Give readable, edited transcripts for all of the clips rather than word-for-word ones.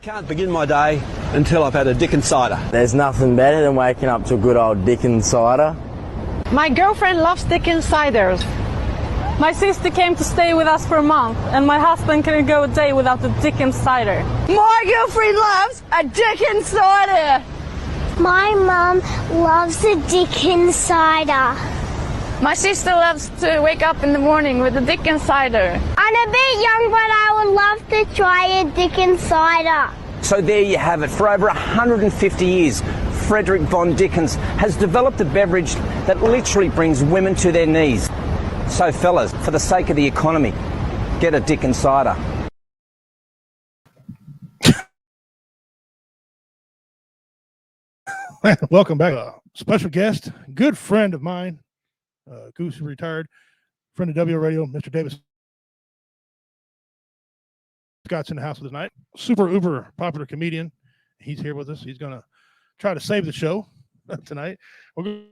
Can't begin my day until I've had a Dickens cider. There's nothing better than waking up to a good old Dickens cider. My girlfriend loves Dickens ciders. My sister came to stay with us for a month, and my husband couldn't go a day without the Dickens cider. My girlfriend loves a Dickens cider. My mum loves a Dickens cider. My sister loves to wake up in the morning with a Dickens cider. I'm a bit young, but I would love to try a Dickens cider. So there you have it. For over 150 years, Frederick von Dickens has developed a beverage that literally brings women to their knees. So fellas, for the sake of the economy, get a Dickens cider. Welcome back. Special guest, good friend of mine, Goose, retired, friend of W Radio, Mr. Davis Scott's in the house with us tonight. Super uber popular comedian. He's here with us. He's going to try to save the show tonight. We're going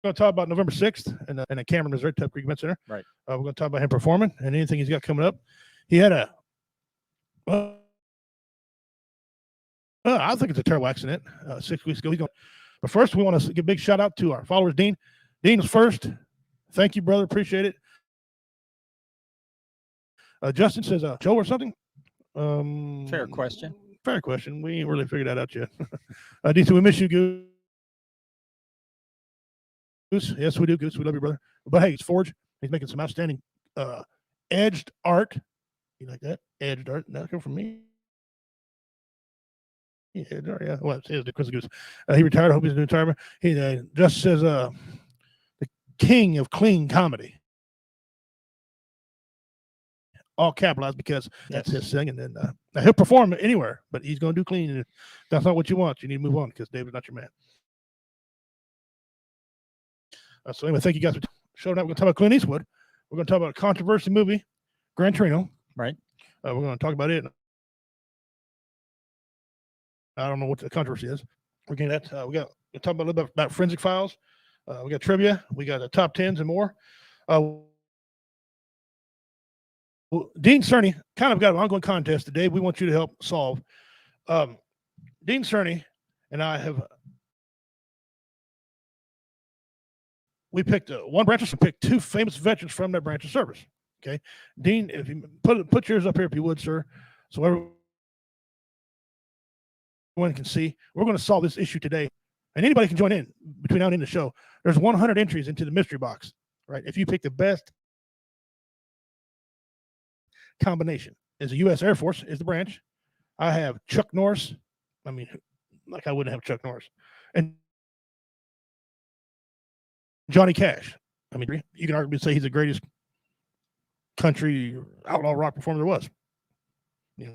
to talk about November 6th and the Cameron, Missouri, Tubb Creek Event Center. Right. We're going to talk about him performing and anything he's got coming up. He had I think it's a terrible accident 6 weeks ago. But first, we want to give a big shout out to our followers. Dean was first. Thank you, brother. Appreciate it. Justin says, Joe or something? Fair question. Fair question. We ain't really figured that out yet. DC, we miss you, Goose. Yes, we do, Goose. We love you, brother. But hey, it's Forge. He's making some outstanding edged art. You like that? Edged art. That come from me. Yeah. Well, it's Chris Goose. He retired. I hope he's in retirement. He just says the king of clean comedy. All capitalized because that's his thing. And then he'll perform anywhere, but he's going to do clean. And if that's not what you want, you need to move on because David's not your man. So anyway, thank you guys for showing up. We're going to talk about Clint Eastwood. We're going to talk about a controversy movie, Gran Torino. Right. We're going to talk about it. I don't know what the controversy is. We're getting that. We'll talk about a little bit about Forensic Files. We got trivia. We got the top 10s and more. Dean Cerny kind of got an ongoing contest today. We want you to help solve. Dean Cerny and I we picked one branch of picked two famous veterans from that branch of service. Okay, Dean, if you put yours up here, if you would, sir, so everyone can see. We're going to solve this issue today, and anybody can join in between now and in the show. There's 100 entries into the mystery box, right? If you pick the best combination, is the U.S. Air Force is the branch. I have Chuck Norris. I mean, like I wouldn't have Chuck Norris, and Johnny Cash. I mean, you can arguably say he's the greatest country outlaw rock performer there was. You know.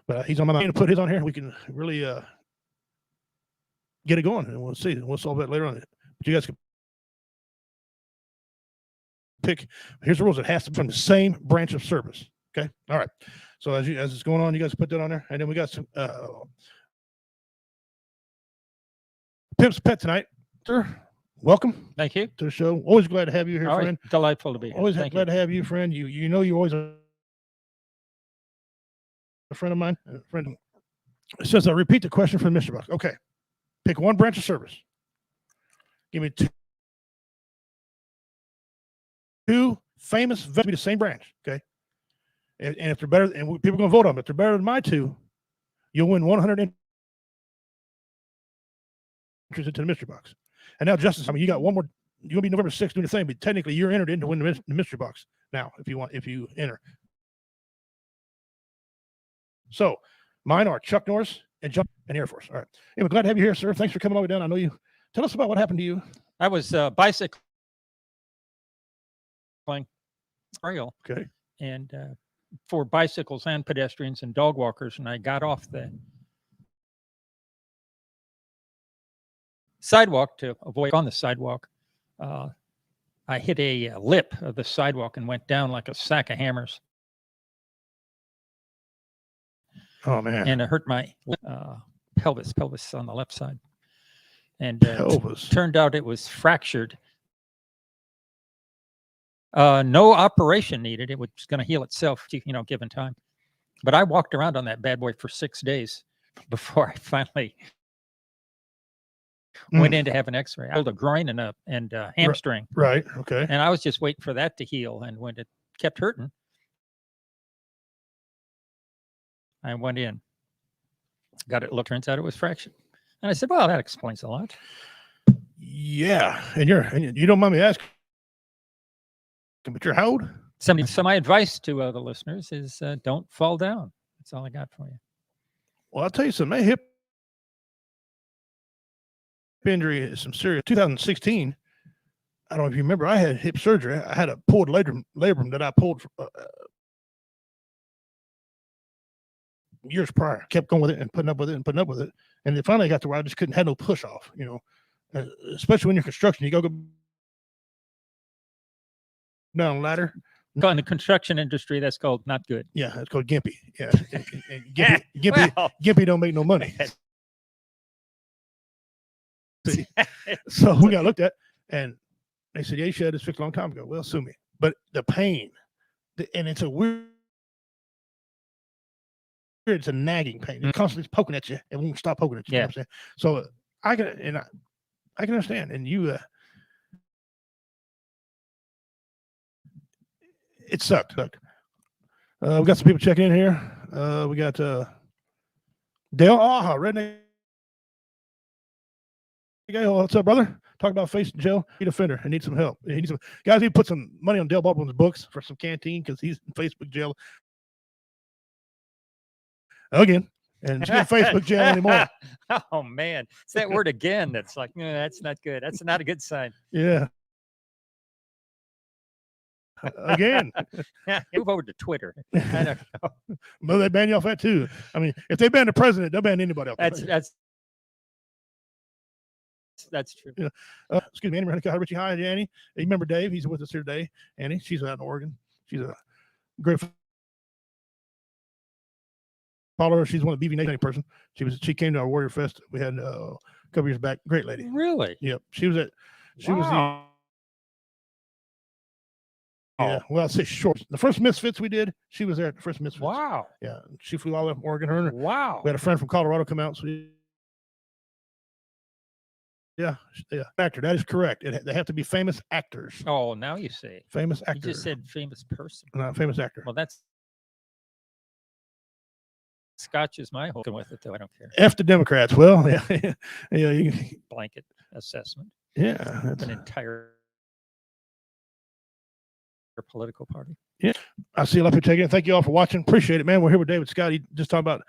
But he's on my mind to put his on here. We can really get it going, and we'll see. We'll solve that later on. But you guys can pick. Here's the rules: it has to be from the same branch of service. Okay. All right. So as it's going on, you guys put that on there, and then we got some Pimps Pet tonight, sir. Welcome. Thank you to the show. Always glad to have you here, friend. Delightful to be here. Always glad to have you, friend. You know you're always a friend of mine. A friend. It says, repeat the question from the mystery box. Okay. Pick one branch of service. Give me two famous vets, be the same branch. Okay. And if they're better, and people are going to vote on them, if they're better than my two, you'll win 100 entries into the mystery box. And now, Justice, I mean, you got one more. You're going to be November 6th doing the thing, but technically you're entered in to win the mystery box now if you enter. So mine are Chuck Norris and Air Force. All right. Anyway, glad to have you here, sir. Thanks for coming all the way down. I know you. Tell us about what happened to you. I was bicycling trail. Okay. And for bicycles and pedestrians and dog walkers, and I got off the sidewalk to avoid on the sidewalk. I hit a lip of the sidewalk and went down like a sack of hammers. Oh man! And it hurt my pelvis on the left side, and pelvis. Turned out it was fractured No operation needed. It was going to heal itself, given time. But I walked around on that bad boy for 6 days before I finally went in to have an X-ray. I pulled a groin and a hamstring. Right. Okay. And I was just waiting for that to heal. And when it kept hurting, I went in, got it looked. Turns out it was fractured. And I said, well, that explains a lot. Yeah. And you don't mind me asking, but you're how old? So my advice to the listeners is don't fall down. That's all I got for you. Well, I'll tell you something. My hip injury is some serious. 2016, I don't know if you remember, I had hip surgery. I had a pulled labrum that I pulled years prior. Kept going with it and putting up with it. And it finally got to where I just couldn't have no push off, especially when you're construction. You go down a ladder. In the construction industry, that's called not good. Yeah, it's called gimpy. Yeah, gimpy don't make no money. So we got looked at, and they said, "Yeah, you should have this fixed a long time ago." Well, sue me. But the pain, and it's a weird, it's a nagging pain. It's constantly poking at you. It won't stop poking at you. Yeah. You know what I'm saying? So I can understand, and you. It sucked. We got some people checking in here. We got Dale Aha, redneck. Hey, what's up, brother? Talk about facing jail. Need a offender and need some help. Guys need to put some money on Dale Baldwin's books for some canteen because he's in Facebook jail again. And he's in Facebook jail anymore. Oh man, it's that word again. That's like, that's not good. That's not a good sign. Yeah. Again. Move over to Twitter. I don't know. Well, they ban you off that too. I mean, if they ban the president, they'll ban anybody else. That's true. Yeah. Excuse me, Annie. Hi, Richie. Hi, Annie. You remember Dave? He's with us here today. Annie, she's out in Oregon. She's a great follower. She's one of the BV Nation person. She came to our Warrior Fest we had a couple years back. Great lady. Really? Yep. She was the. Yeah, well, I'll say short. The first Misfits we did, she was there at the first Misfits. Wow. Yeah, she flew all the way from Oregon. Her. Wow. We had a friend from Colorado come out. So yeah, actor. That is correct. They have to be famous actors. Oh, now you see. Famous actor. You just said famous person. Not famous actor. Well, that's Scotch is my holding with it, though. I don't care. F the Democrats. Well, yeah, yeah. Blanket assessment. Yeah, that's an entire political party. Yeah, I see a lot of people taking it. Thank you all for watching. Appreciate it, man. We're here with David Scott. He just talking about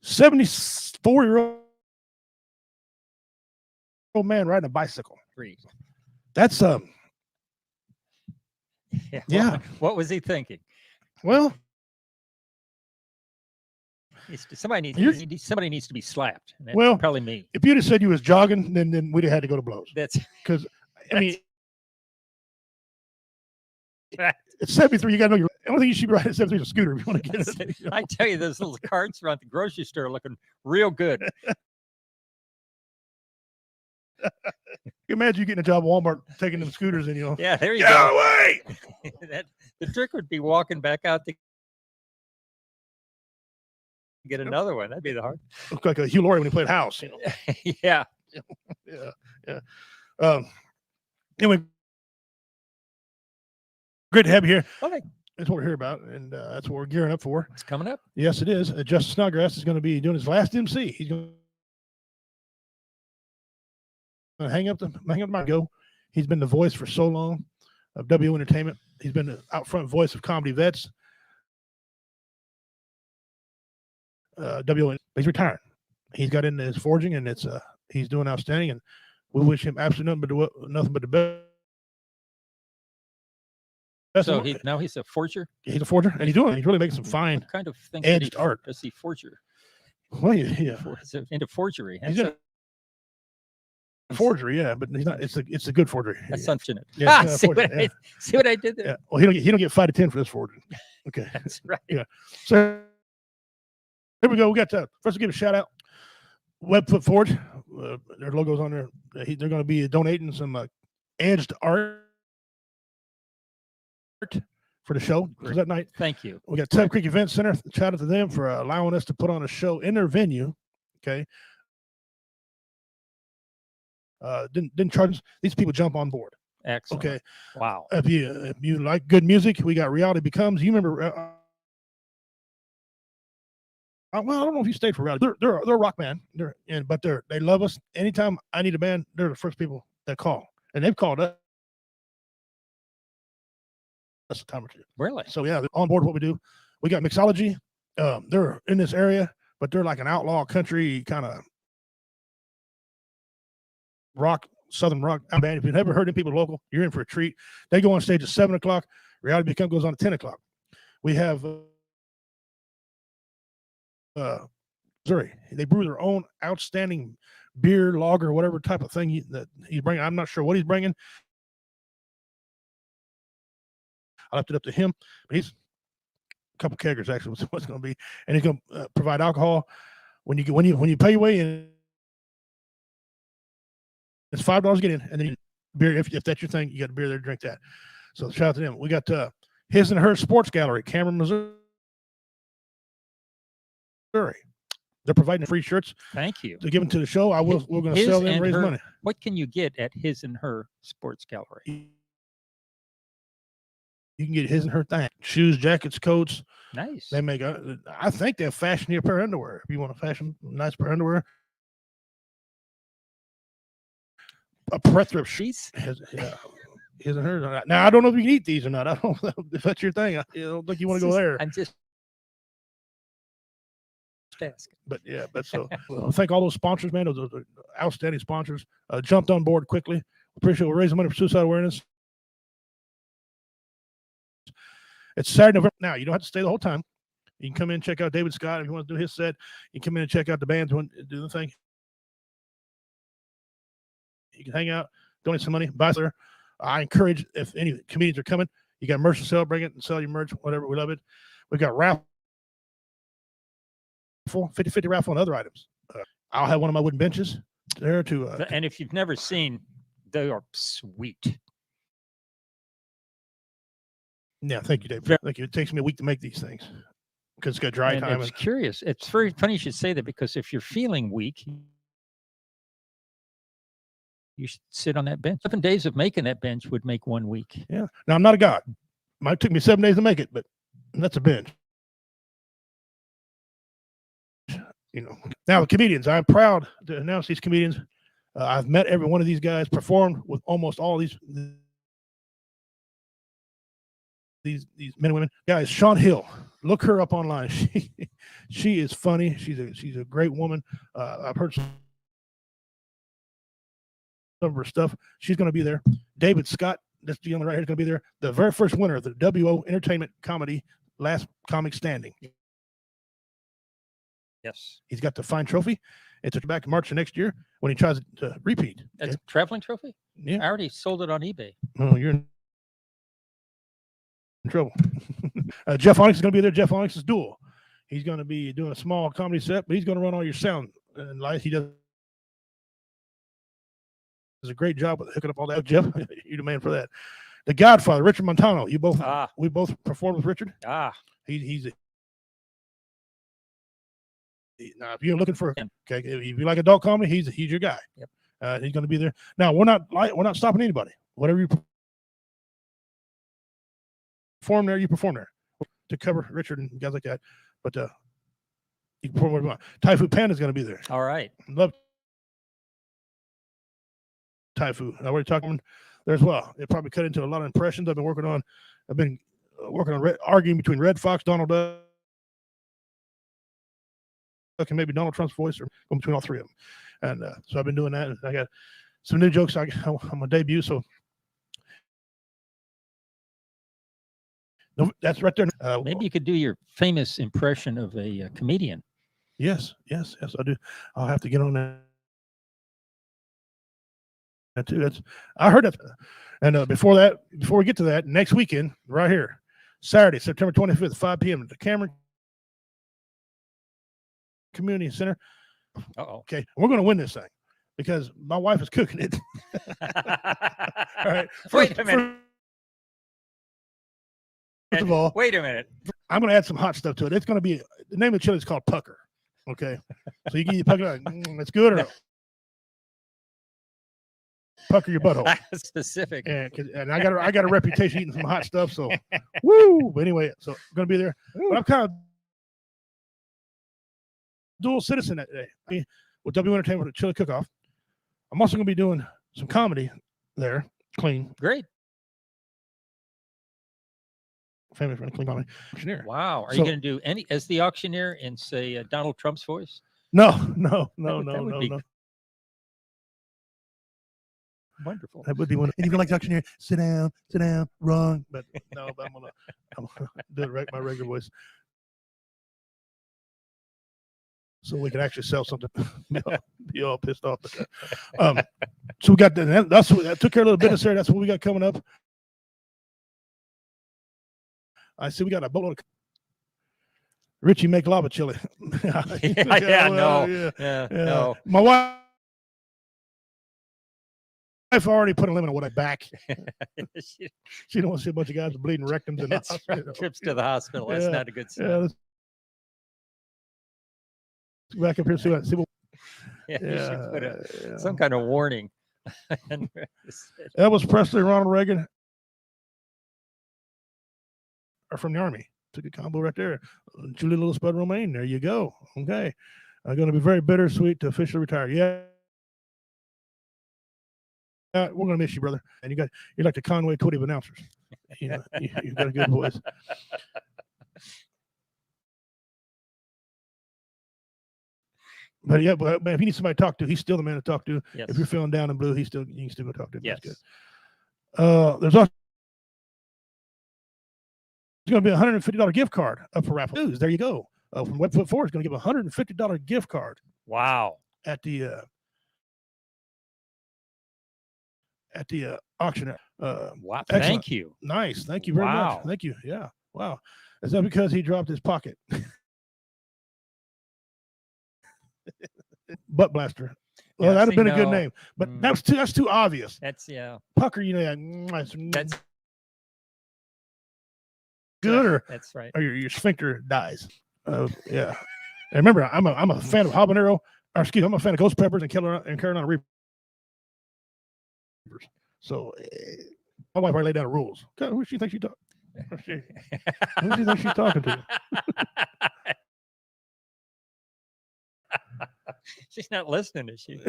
74-year-old man riding a bicycle. That's yeah. What was he thinking? Well, somebody needs to be slapped. That's well, probably me. If you'd have said you was jogging, then we'd have had to go to blows. That's because I mean. It's 73. You got to know your. I don't think you should be riding a 73 scooter if you want to get it. I tell you, those little carts around the grocery store looking real good. You imagine you getting a job at Walmart taking them scooters and Yeah, there you go. Away! The trick would be walking back out to get another one. That'd be the hard. Look like a Hugh Laurie when he played house. Yeah. Yeah. Anyway. Great to have you here. Okay. That's what we're here about, and that's what we're gearing up for. It's coming up. Yes, it is. Justice Snodgrass is going to be doing his last MC. He's going to hang up the mic. Go. He's been the voice for so long of W Entertainment. He's been the out front voice of Comedy Vets. He's retiring. He's got into his forging, and he's doing outstanding. And we wish him absolutely nothing but the best. So he's a forger. He's a forger, and he's really making some fine kind of thing edged art. Does he forger? Well, yeah. Into forgery. He's a forgery, yeah, but he's not. It's a good forgery. That's unfortunate. Yeah, see what I did there? Yeah. Well, he don't get 5 to 10 for this forgery. Okay, that's right. Yeah. So here we go. We got first. We'll give a shout out. Webfoot Forge. Their logo's on there. They're going to be donating some edged art. for the show that night. Thank you. We got Tub Creek Event Center. Shout out to them for allowing us to put on a show in their venue. Okay. Didn't charge us. These people jump on board. Excellent. Okay. Wow. If you like good music, we got Reality Becomes. You remember? Well, I don't know if you stayed for Reality. They're a rock band. But they love us. Anytime I need a band, they're the first people that call, and they've called us a time or two. Really? So yeah, they're on board with what we do. We got Mixology. They're in this area, but they're like an outlaw country kind of rock, southern rock band. If you've never heard of people local, you're in for a treat. They go on stage at 7 o'clock. Reality Become goes on at 10 o'clock. We have Missouri. They brew their own outstanding beer, lager, whatever type of thing that he's bringing. I'm not sure what he's bringing. I left it up to him, but he's a couple keggers actually. What's going to be, and he's going to provide alcohol when you pay your way in. It's $5 to get in, and then beer if that's your thing. You got a beer there to drink that. So shout out to them. We got His and Her Sports Gallery, Cameron, Missouri. They're providing free shirts. Thank you. To give them to the show. We're going to sell them and raise money. What can you get at His and Her Sports Gallery? You can get His and Her thing. Shoes, jackets, coats. Nice. They make I think they'll fashion you a pair of underwear. If you want to fashion a nice pair of underwear. A plethora of sheets. His and Her. Now, I don't know if you can eat these or not. I don't know if that's your thing. I don't think you want to go there. I'm just asking. But yeah, so thank all those sponsors, man. Those outstanding sponsors jumped on board quickly. Appreciate it. We're raising money for suicide awareness. It's Saturday, November. Now, you don't have to stay the whole time. You can come in and check out David Scott if you want to do his set. You can come in and check out the bands and do the thing. You can hang out, donate some money, buy there. I encourage, if any comedians are coming, you got merch to sell, bring it and sell your merch, whatever. We love it. We got raffle, 50-50 raffle and other items. I'll have one of my wooden benches there to. And if you've never seen, they are sweet. Yeah, thank you, Dave. Thank you. It takes me a week to make these things because it's got dry time. It's curious. It's very funny you should say that because if you're feeling weak, you should sit on that bench. 7 days of making that bench would make 1 week. Yeah. Now, I'm not a god. It might took me 7 days to make it, but that's a bench. Now the comedians, I'm proud to announce these comedians. I've met every one of these guys, performed with almost all these men and women. Guys, Shawn Hill, look her up online. She is funny. She's a great woman. I've heard some of her stuff. She's going to be there. David Scott, that's the young right here, is going to be there. The very first winner of the WO Entertainment Comedy Last Comic Standing. Yes. He's got the fine trophy. It's back in March of next year when he tries to repeat. That's a traveling trophy? Yeah. I already sold it on eBay. Oh, you're in trouble. Jeff Onyx is going to be there. Jeff Onyx is dual. He's going to be doing a small comedy set, but he's going to run all your sound and lights. He does a great job with hooking up all that. Jeff, you're the man for that. The Godfather, Richard Montano. We both performed with Richard. He's now if you're looking for if you like adult comedy, he's your guy. Yep. He's going to be there. Now we're not stopping anybody. Whatever you perform there, you perform there to cover Richard and guys like that. But you can perform whatever you want. Typhoon Panda is going to be there. All right. Love Typhoon. I already talked about there as well. It probably cut into a lot of impressions I've been working on. Arguing between Red Fox, Donald Duck, and maybe Donald Trump's voice, or between all three of them. And so I've been doing that. And I got some new jokes on my debut. So that's right there. Maybe you could do your famous impression of a comedian. Yes, I do. I'll have to get on that too. I heard that. And before we get to that, next weekend, right here, Saturday, September 25th, 5 p.m. at the Cameron Community Center. Okay, we're going to win this thing because my wife is cooking it. All right. Wait a minute. First of all, Wait a minute. I'm going to add some hot stuff to it. It's going to be the name of the chili is called Pucker. Okay, so you can eat Pucker. It's good or no? Pucker your butthole. That's specific. And I got a reputation eating some hot stuff. So, woo. But anyway, so I'm going to be there. But I'm kind of dual citizen that day with W Entertainment with a chili cook-off. I'm also going to be doing some comedy there. Clean. Great. Famous for clean comedy. Auctioneer. Wow. Are you going to do any as the auctioneer in, say, Donald Trump's voice? No. Wonderful. That would be one. And you go like the auctioneer, sit down, wrong. But no, but I'm gonna do it my regular voice, so we can actually sell something. Be all pissed off. But, so we got that took care of a little business there. That's what we got coming up. I see we got a boatload of Richie make lava chili. No. My wife already put a limit on what I back. She don't want to see a bunch of guys with bleeding rectums in the hospital. Trips to the hospital. That's not a good sign. Yeah, let's back up here and see what. You should put some kind of warning. Elvis Presley, Ronald Reagan are from the Army. Took a combo right there. Julie Little Spud Romaine. There you go. Okay. I'm going to be very bittersweet to officially retire. Yeah. We're going to miss you, brother. And you're like the Conway Twitty of announcers. You know, you've got a good voice. But yeah, but if you need somebody to talk to, he's still the man to talk to. Yes. If you're feeling down and blue, you can still go talk to him. Yes. That's good. There's also going to be a $150 gift card up for raffle. News. There you go. From Webfoot 4 is going to give a $150 gift card. Wow. At the auction. Wow. Excellent. Thank you. Nice. Thank you very much. Thank you. Yeah. Wow. Is that because he dropped his pocket? Butt blaster. Well, that'd have been a good name, but that's too obvious. That's Pucker, you know, that's good, or that's right. Or your sphincter dies. Yeah. And remember, I'm a fan of habanero. Or excuse me, I'm a fan of ghost peppers and Carolina Reapers. So my wife already laid down the rules. God, who does she think she's talking? Who does she think she's talking to? She's not listening, is she?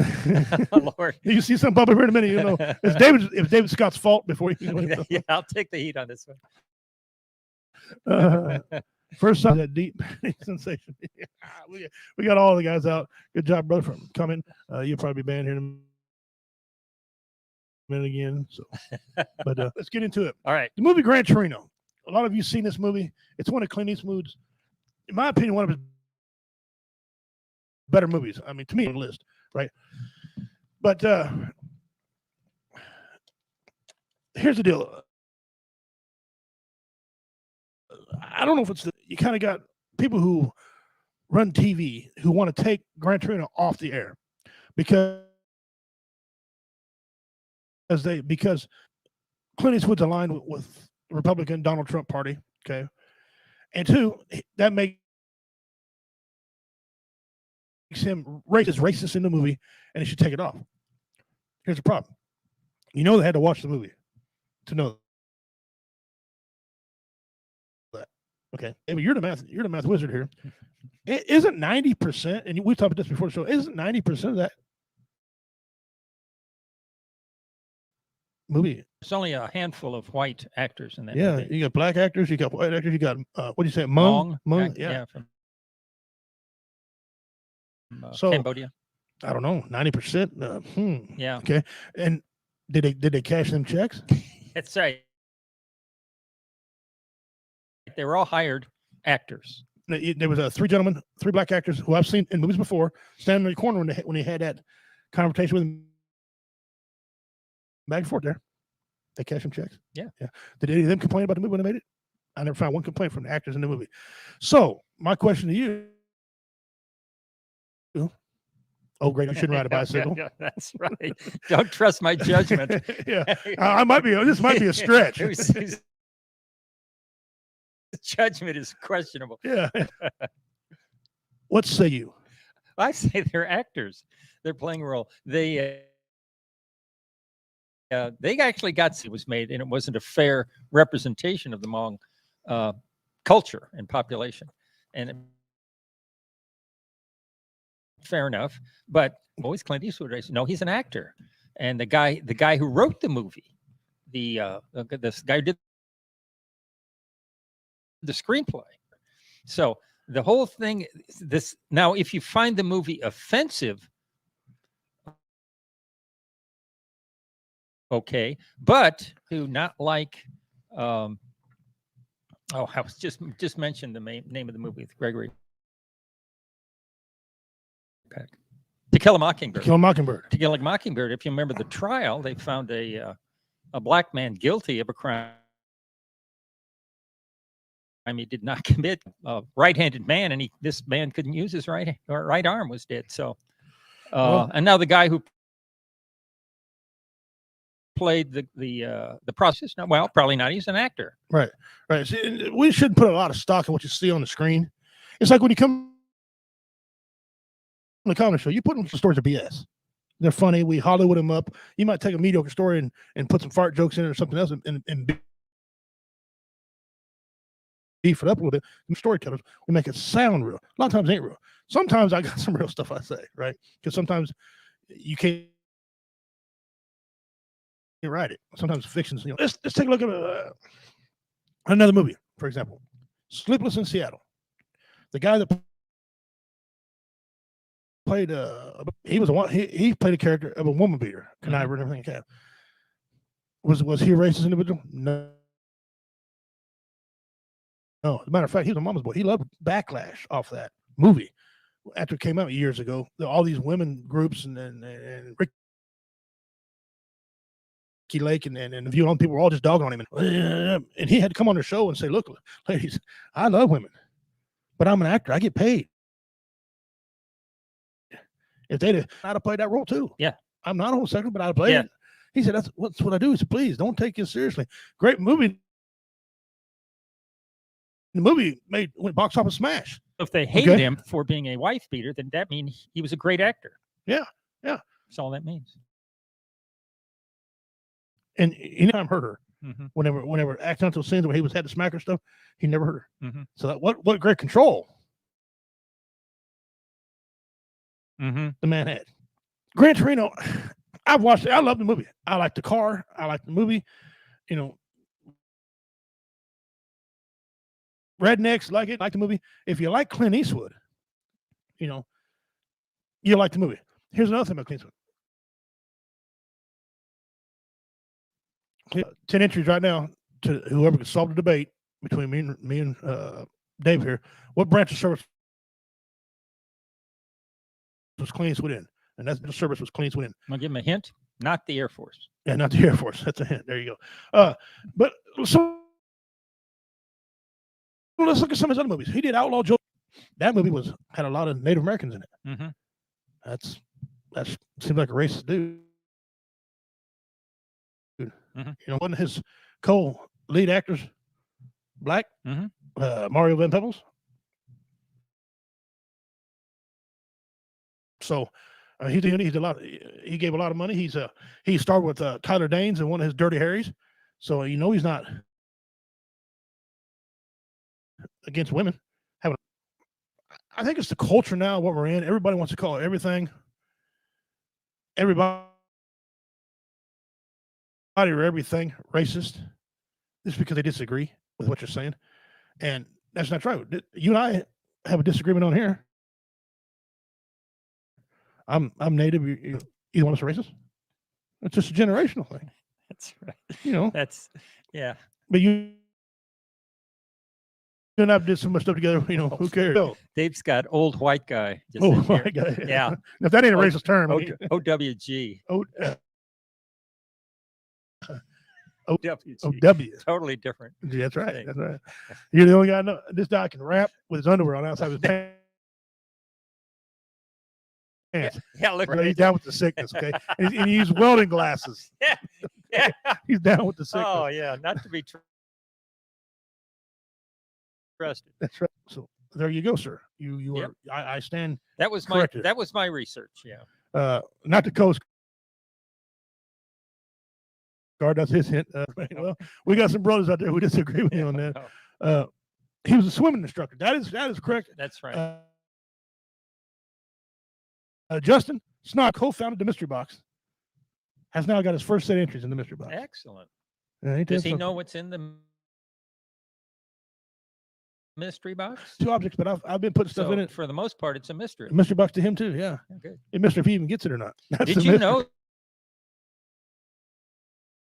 Oh, Lord. You see something pop up here in a minute, you know. It's David Scott's fault before you. Yeah, I'll take the heat on this one. First time that deep sensation. We got all the guys out. Good job, brother, for coming. You'll probably be banned here in a minute again. So, but let's get into it. All right. The movie Gran Torino. A lot of you seen this movie. It's one of Clint Eastwood's, in my opinion, one of his better movies. I mean, to me, on the list, right? But here's the deal. I don't know if it's you kind of got people who run TV who want to take Gran Torino off the air because Clint Eastwood's aligned with the Republican Donald Trump party, okay? And two, that makes him racist in the movie, and he should take it off. Here's the problem. You know they had to watch the movie to know that. Okay. I mean, you're the math wizard here. Isn't 90%, and we've talked about this before the show, isn't 90% of that movie? There's only a handful of white actors in that Yeah, movie. you got black actors, you got white actors, you got what do you say, Hmong? Yeah. From So Cambodia. I don't know, 90%. Yeah. Okay. And did they cash them checks? That's right. They were all hired actors. There was three black actors who I've seen in movies before, standing in the corner when they had that confrontation with him back and forth there. They cashed them checks. Yeah. Did any of them complain about the movie when they made it? I never found one complaint from the actors in the movie. So my question to you. Oh, great! You shouldn't ride a bicycle. Yeah, that's right. Don't trust my judgment. Yeah, I might be. This might be a stretch. judgment is questionable. Yeah. What say you? I say they're actors. They're playing a role. They actually got it was made, and it wasn't a fair representation of the Hmong culture and population. And fair enough, but always Clint Eastwood. I said, no, he's an actor. And the guy who wrote the movie, this guy who did the screenplay. So the whole thing, this now, if you find the movie offensive, okay, but do not like. I was just mentioned the name of the movie with Gregory Peck. To Kill a Mockingbird. To Kill a Mockingbird. To Kill a Mockingbird. If you remember the trial, they found a black man guilty of a crime he did not commit. A right-handed man, and this man couldn't use his right arm, was dead. So, and now the guy who played the process. Now, well, probably not. He's an actor. Right. See, we shouldn't put a lot of stock in what you see on the screen. It's like when you come on the comedy show, you put them stories of BS. They're funny. We Hollywood them up. You might take a mediocre story and put some fart jokes in it or something else and beef it up a little bit. Some storytellers, we make it sound real. A lot of times it ain't real. Sometimes I got some real stuff I say, right? Because sometimes you write it. Sometimes fiction's, let's take a look at another movie, for example. Sleepless in Seattle. The guy that played he played a character of a woman beater, conniver and everything like that. Was he a racist individual? No. No, as a matter of fact, he was a mama's boy. He loved backlash off that movie after it came out years ago. All these women groups and Ricky Lake and the View on people were all just dogging on him, and he had to come on the show and say, "Look, ladies, I love women, but I'm an actor. I get paid. If I'd have played that role too. Yeah, I'm not homosexual, but I'd play it." He said, "That's what I do." He said, "Please don't take it seriously." Great movie. The movie went box office smash. If they hated him for being a wife beater, then that means he was a great actor. Yeah. That's all that means. And he never hurt her. Mm-hmm. Whenever accidental scenes where he had to smack her stuff, he never hurt her. Mm-hmm. So what great control the man had. Gran Torino, I've watched it. I love the movie. I like the car. I like the movie. Rednecks like the movie. If you like Clint Eastwood, you like the movie. Here's another thing about Clint Eastwood. 10 entries right now to whoever can solve the debate between me and Dave here. What branch of service was Clint Eastwood in? And that's the service was Clint Eastwood in. I'll give him a hint. Not the Air Force. Yeah, not the Air Force. That's a hint. There you go. But so let's look at some of his other movies. He did Outlaw Joe. That movie had a lot of Native Americans in it. Mm-hmm. That seems like a racist dude. Mm-hmm. One of his co-lead actors black? Mm-hmm. Mario Van Peebles. So he gave a lot of money. He starred with Tyler Danes in one of his Dirty Harrys. So he's not against women. I think it's the culture now, what we're in. Everybody wants to call everything. Everybody or everything racist just because they disagree with what you're saying. And that's not true. You and I have a disagreement on here. I'm Native. Either one of us are racist. It's just a generational thing. That's right. That's, yeah. But you and I did so much stuff together, who cares? Dave's got old white guy. Old white guy. Yeah. If that ain't a racist term. OWG. OW. Totally different. Yeah, that's right. That's right. You're the only guy I know. This guy can rap with his underwear on outside of his pants. Yeah, look. Right, he's down with the sickness, okay? and he used welding glasses. Yeah. He's down with the sickness. Oh, yeah. Not to be Trusted. That's right. So there you go, sir. You Yep. are. I stand That was corrected. my research. Yeah. Not the Coast Guard. That's his hint. Well, we got some brothers out there who disagree with you on that. He was a swimming instructor. That is correct. That's right. Justin Snock, co-founded the Mystery Box, has now got his first set entries in the Mystery Box. Excellent. Does he know what's in the mystery box? 2 objects, but I've been putting stuff So in it. for the most part, it's a mystery. Mystery Box to him too. Yeah. Okay. It mystery if he even gets it or not. That's Did the you mystery. know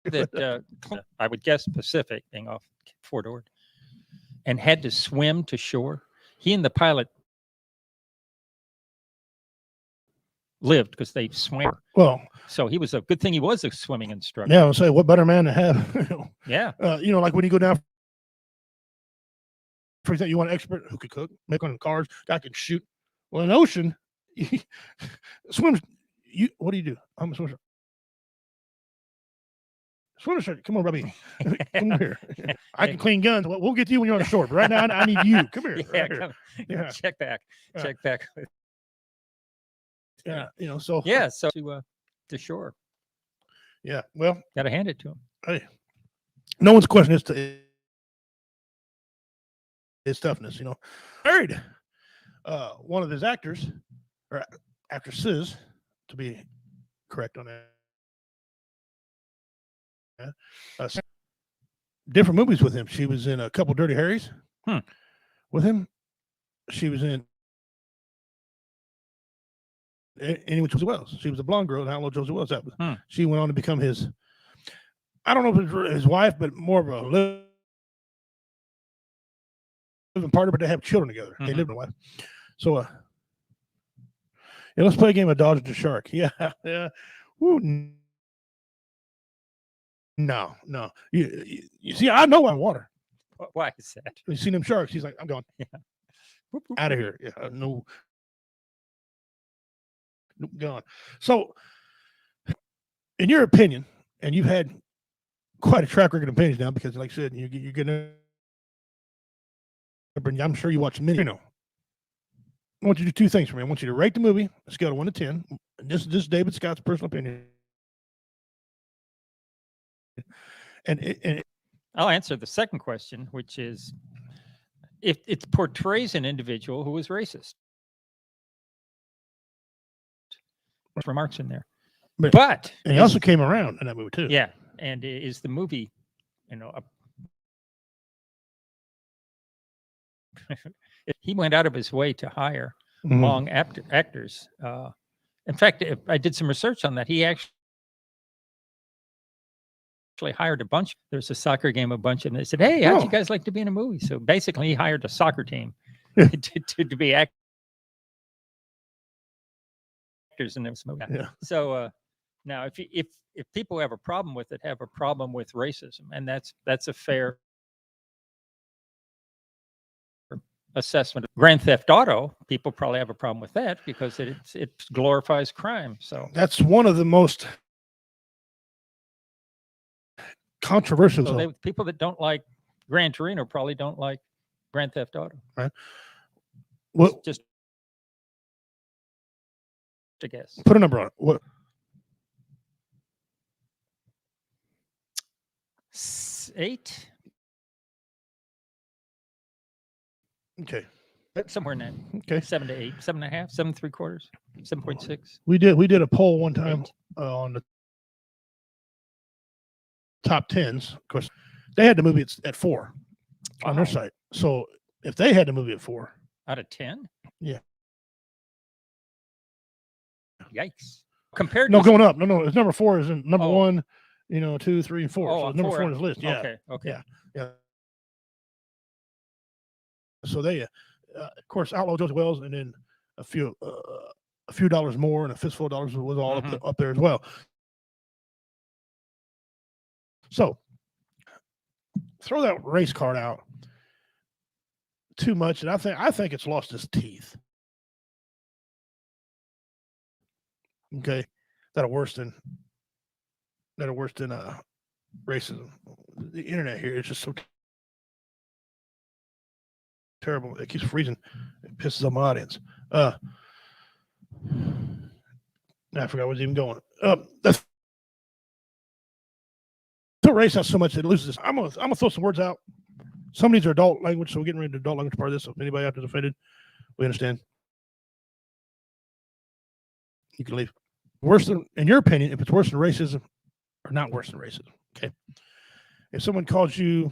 that I would guess Pacific, being off Fort Ord, and had to swim to shore? He and the pilot lived because they swam. Well, So he was a good thing he was a swimming instructor. yeah, I'll say what better man to have. Yeah. Like when you go down, for example, you want an expert who could cook, make on cars, guy can shoot. Well, in the ocean, swims. What do you do? I'm a swimmer. Swimmer shirt. Come on, Robbie. Come here. I can clean guns. Well, we'll get to you when you're on the shore. But right now, I need you. Come here. Yeah, Right here. Yeah. Check back. Check back. Yeah. So. Yeah. So to shore. Yeah. Well, Got to hand it to him. hey, no one's questioning his toughness. Married one of his actors or actresses, to be correct on that. Different movies with him. She was in a couple Dirty Harrys with him. She was in Anyway Josie Wells. She was a blonde girl in Outlaw Josie Wells. She went on to become his, I don't know if it's his wife, but more of a living partner, but they have children together. They live in a wife. So let's play a game of Dodge the Shark. Yeah. Woo. No. You see, I know I'm water. Why is that? You seen them sharks? He's like, I'm going. Yeah. Out of here. Yeah, no, gone. So, in your opinion, and you've had quite a track record of opinions now, because, like I said, you're gonna. I'm sure you watch many. I want you to do 2 things for me. I want you to rate the movie, a scale of 1 to 10. This is David Scott's personal opinion. And I'll answer the second question, which is if it portrays an individual who is racist. There's remarks in there. But he also came around in that movie too. Yeah. And is the movie, he went out of his way to hire long actors. In fact, I did some research on that. He actually hired a bunch. There's a soccer game, a bunch of them. They said, "Hey, how'd you guys like to be in a movie?" So basically, he hired a soccer team to be actors in this movie. Yeah. So now, if people have a problem with it, have a problem with racism, and that's a fair assessment. Grand Theft Auto, people probably have a problem with that because it glorifies crime. So that's one of the most controversial. So people that don't like Gran Torino probably don't like Grand Theft Auto. Right. Well, just to guess. Put a number on it. What? 8. Okay. Somewhere in that. Okay. 7 to 8, 7.5, 7 3/4, 7.6. We did a poll one time on the top 10s. Of course, they had the movie at 4 on their site. So if they had the movie at 4 out of 10, yeah. Yikes! Compared no to going up. No. It's number 4 is in number 1. 2, 3, and 4. So number 4 on his list. Yeah. Okay. Yeah. So they, of course, Outlaw Josie Wells, and then a few dollars more, and a fistful of dollars was all up there as well. So throw that race card out too much, and I think it's lost its teeth. Okay, that are worse than racism. The internet here is just so terrible. It keeps freezing. It pisses on my audience. I forgot where I was even going. That's the race out so much it loses. I'm gonna throw some words out. Some of these are adult language, so we're getting ready to adult language part of this. So if anybody out there's offended, we understand. You can leave. Worse than, in your opinion, if it's worse than racism or not worse than racism. Okay. If someone calls you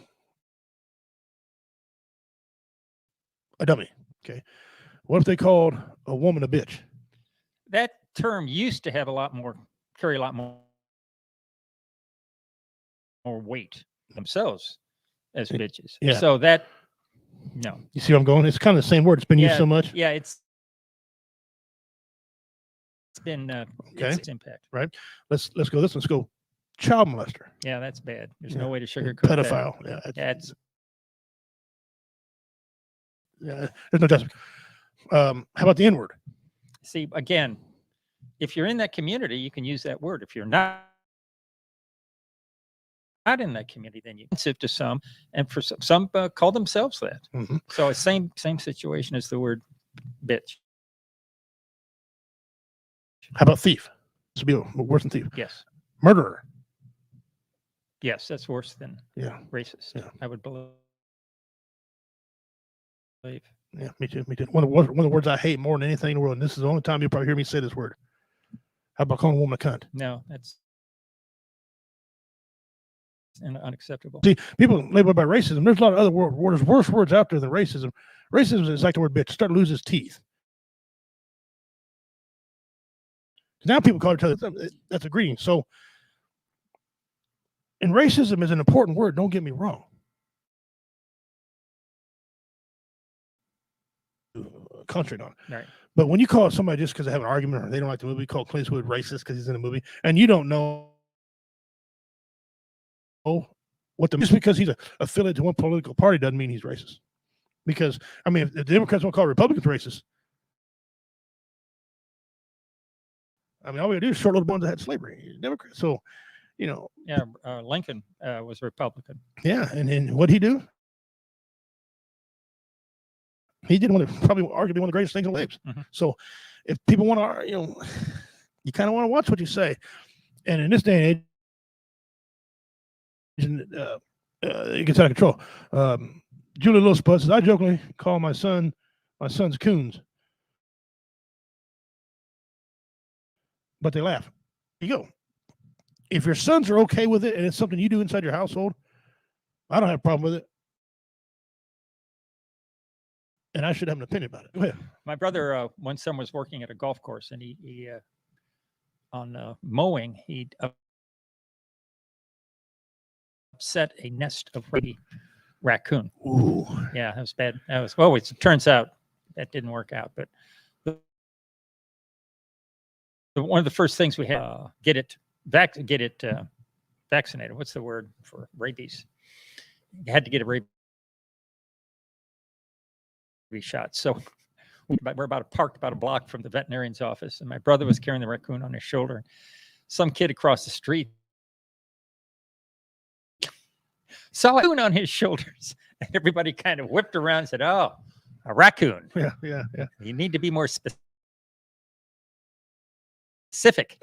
a dummy, okay, what if they called a woman a bitch? That term used to have carry a lot more weight themselves as bitches. Yeah. So that, no. You see where I'm going? It's kind of the same word. It's been used so much. Yeah, it's been its impact. Right. Let's go this one. Let's go child molester. Yeah, that's bad. There's no way to sugarcoat pedophile. that. Yeah. That's There's no judgment. How about the N-word? See, again, if you're in that community, you can use that word. If you're not in that community, then you offensive to some, and for some call themselves that. Mm-hmm. So it's same situation as the word bitch. How about thief? This would be worse than thief. Yes. Murderer. Yes, that's worse than racist. Yeah. I would believe. Yeah, me too. Me too. One of the words I hate more than anything in the world, and this is the only time you'll probably hear me say this word. How about calling a woman a cunt? No, that's unacceptable. See, people label it by racism. There's a lot of other words, worse words out there than racism. Racism is like the word bitch. Start to lose his teeth. Now people call each other, that's a greeting. So, and racism is an important word. Don't get me wrong. Concentrate on it. Right. But when you call somebody just because they have an argument or they don't like the movie, call Clint Eastwood racist because he's in a movie, and you don't know just because he's affiliated to one political party doesn't mean he's racist. Because I mean, if the Democrats won't call Republicans racist, I mean, all we gotta do is short little ones that had slavery. Democrats. So, you know. Yeah, Lincoln was a Republican. Yeah, and what'd he do? He did probably arguably one of the greatest things in lives. Mm-hmm. So, if people want to, you kind of want to watch what you say. And in this day and age, it gets out of control. Julie Little Spud says, I jokingly call my sons coons. But they laugh. There you go. If your sons are okay with it and it's something you do inside your household, I don't have a problem with it. And I should have an opinion about it. Go ahead. My brother, one summer, was working at a golf course, and he on mowing, he upset a nest of raccoon. Ooh. Yeah, that was bad. It turns out that didn't work out, but one of the first things we had get it vaccinated. What's the word for rabies? You had to get a rabies shot. So we're parked about a block from the veterinarian's office, and my brother was carrying the raccoon on his shoulder. Some kid across the street saw a raccoon on his shoulders, and everybody kind of whipped around and said, "Oh, a raccoon." Yeah. You need to be more specific.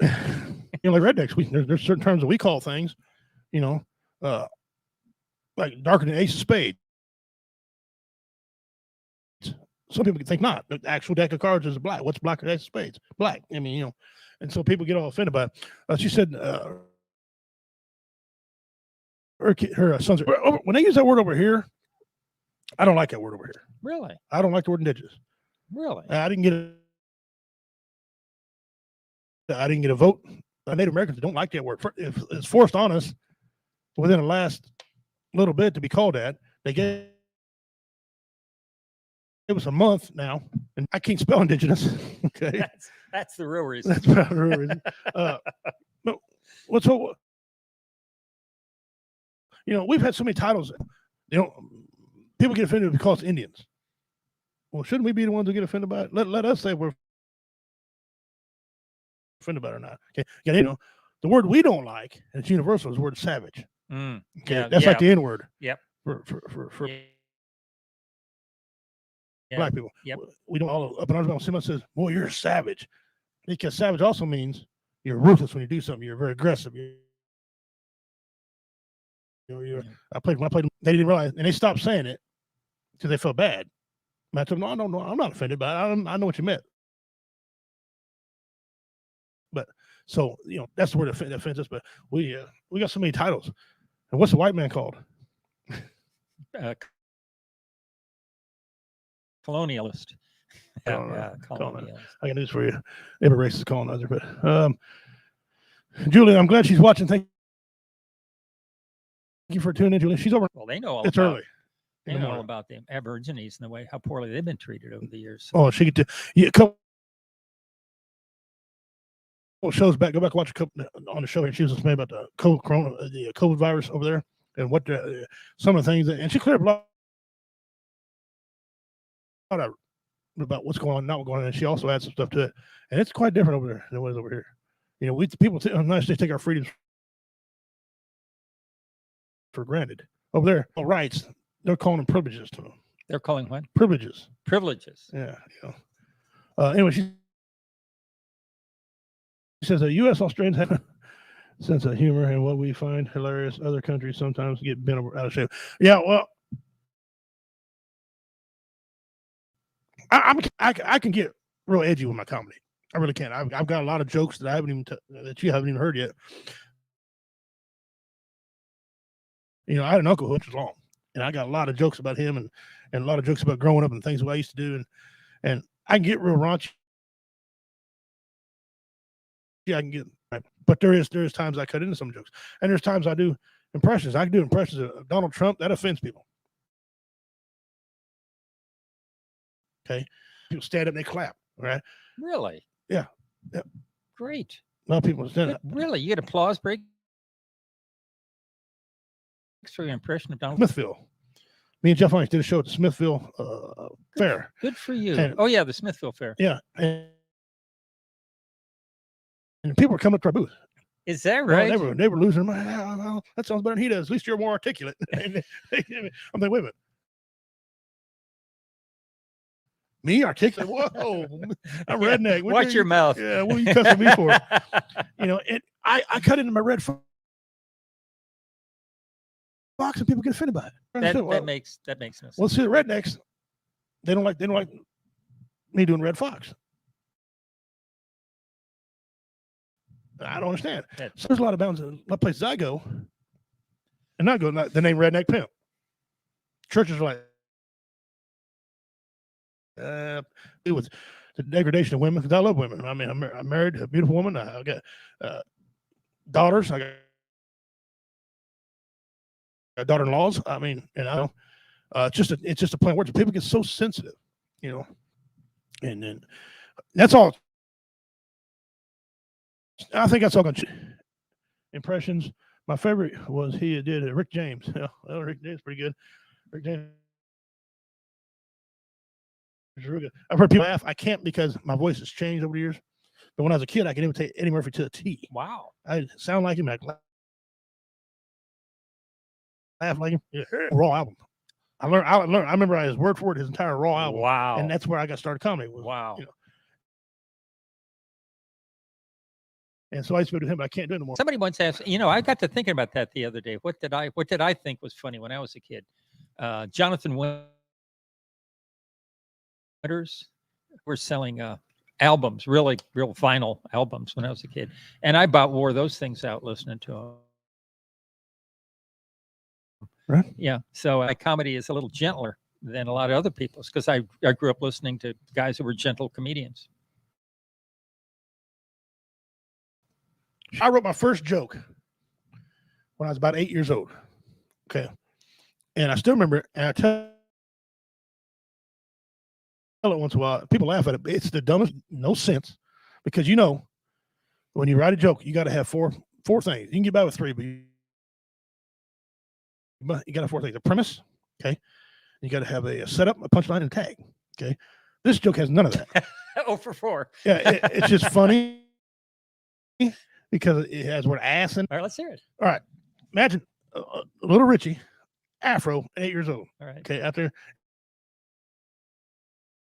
Like rednecks, there's certain terms that we call things, like darker than ace of spades. Some people think not. The actual deck of cards is black. What's black or ace of spades? Black. I mean, and so people get all offended by it. She said her sons when they use that word over here, I don't like that word over here. Really? I don't like the word indigenous. Really? I didn't get a vote. Native Americans don't like that word. It's forced on us within the last little bit to be called that. They get it was a month now, and I can't spell indigenous. Okay, that's the real reason. That's the real reason. But we've had so many titles. People get offended because Indians. Well, shouldn't we be the ones who get offended by it? Let us say we're offended by it or not. Okay, the word we don't like, and it's universal, is the word savage. Okay, that's like the N word. Yep. For black people. Yep. We don't all up in arms about when someone says, "Boy, you're a savage," because savage also means you're ruthless when you do something. You're very aggressive. You're. I played when I played. They didn't realize, and they stopped saying it because they felt bad. And I told them, "No, I'm not offended, but I know what you meant." But so that's the word that offends us. But we got so many titles. And what's the white man called? Colonialist. Colonialist. I got news for you. Every race is colonizer. But Julie, I'm glad she's watching. Thank you for tuning in, Julie. She's over. Well, they know all It's about, early. They know all about the Aborigines and the way how poorly they've been treated over the years. Oh, she could. A couple shows back. Go back and watch a couple on the show here. She was explaining about the COVID virus over there and what some of the things and she cleared up a lot about what's going on, not what's going on, and she also adds some stuff to it. And it's quite different over there than it is over here. We people in the United States take our freedoms for granted. Over there, rights, they're calling them privileges to them. They're calling what? Privileges. Privileges. Yeah. Anyway, she says U.S. Australians have a sense of humor, and what we find hilarious, other countries sometimes get bent out of shape. Yeah, well, I can get real edgy with my comedy. I really can. I've got a lot of jokes that I haven't even that you haven't even heard yet. I had an uncle who was long, and I got a lot of jokes about him and a lot of jokes about growing up and things that I used to do, and I can get real raunchy. Yeah, I can get, but there is times I cut into some jokes, and there's times I do impressions. I can do impressions of Donald Trump. That offends people. Okay, people stand up and they clap. Right? Really? Yeah. Great. A lot of people stand up. Really, you get applause break for your impression of Donald Smithville. Me and Jeff Hines did a show at the Smithville Fair. Good for you. And, oh yeah, the Smithville Fair. Yeah, and people were coming up to our booth. Is that right? They were losing their mind. Well, that sounds better than he does. At least you're more articulate. I'm like, wait a minute. Me articulate? Whoa, I'm redneck. Watch your mouth. Yeah, what are you cussing me for? I cut into my red fox and people get offended by it. That makes no sense. Well, see, the rednecks, they don't like me doing red fox. I don't understand. So there's a lot of places I go, and I go the name Redneck Pimp. Churches are like, it was the degradation of women because I love women. I mean, I'm married to a beautiful woman. I got daughters. I got daughter-in-laws. I mean, it's just a plain word. People get so sensitive, and then that's all. I think that's all going to impressions. My favorite was he did Rick James. Well, Rick James is pretty good. Rick James is really good. I've heard people laugh. I can't because my voice has changed over the years. But when I was a kid, I could imitate Eddie Murphy to a T. Wow. I sound like him. I laugh like him. Yeah. Raw album. I remember his word for it, his entire Raw album. Wow. And that's where I got started comedy. Wow. And so I used to do him, but I can't do it anymore. Somebody once asked, I got to thinking about that the other day. What did I think was funny when I was a kid? Jonathan Winters were selling albums, really real vinyl albums when I was a kid. And I wore those things out listening to them. Right. Yeah. So my comedy is a little gentler than a lot of other people's because I grew up listening to guys who were gentle comedians. I wrote my first joke when I was about 8 years old. Okay. And I still remember it. And I tell it once in a while. People laugh at it. But it's the dumbest, no sense. Because when you write a joke, you got to have four things. You can get by with three, but you got to have four things. A premise. Okay. You got to have a setup, a punchline, and a tag. Okay. This joke has none of that. 0 for 4. Yeah. It's just funny. Because it has word ass in. All right, let's hear it. All right. Imagine little Richie, Afro, 8 years old. All right. Okay, out there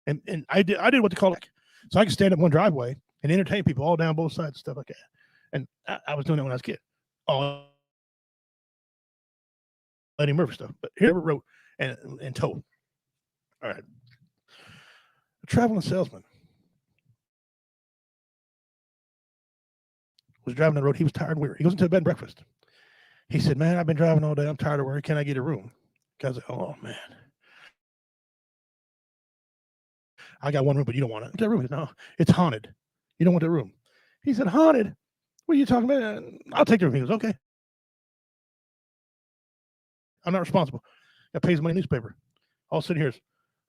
And I did what they call it. So I could stand up one driveway and entertain people all down both sides and stuff like that. And I was doing that when I was a kid. All Eddie Murphy stuff. But here I wrote and told. All right. A traveling salesman was driving the road. He was tired and weary. He goes into a bed and breakfast. He said, "Man, I've been driving all day. I'm tired of work. Can I get a room?" Guy's like, "Oh, man. I got one room, but you don't want it." That room is no, it's haunted. You don't want that room. He said, "Haunted? What are you talking about?" "I'll take the room." He goes, "Okay. I'm not responsible. I pays my newspaper." All sitting here is,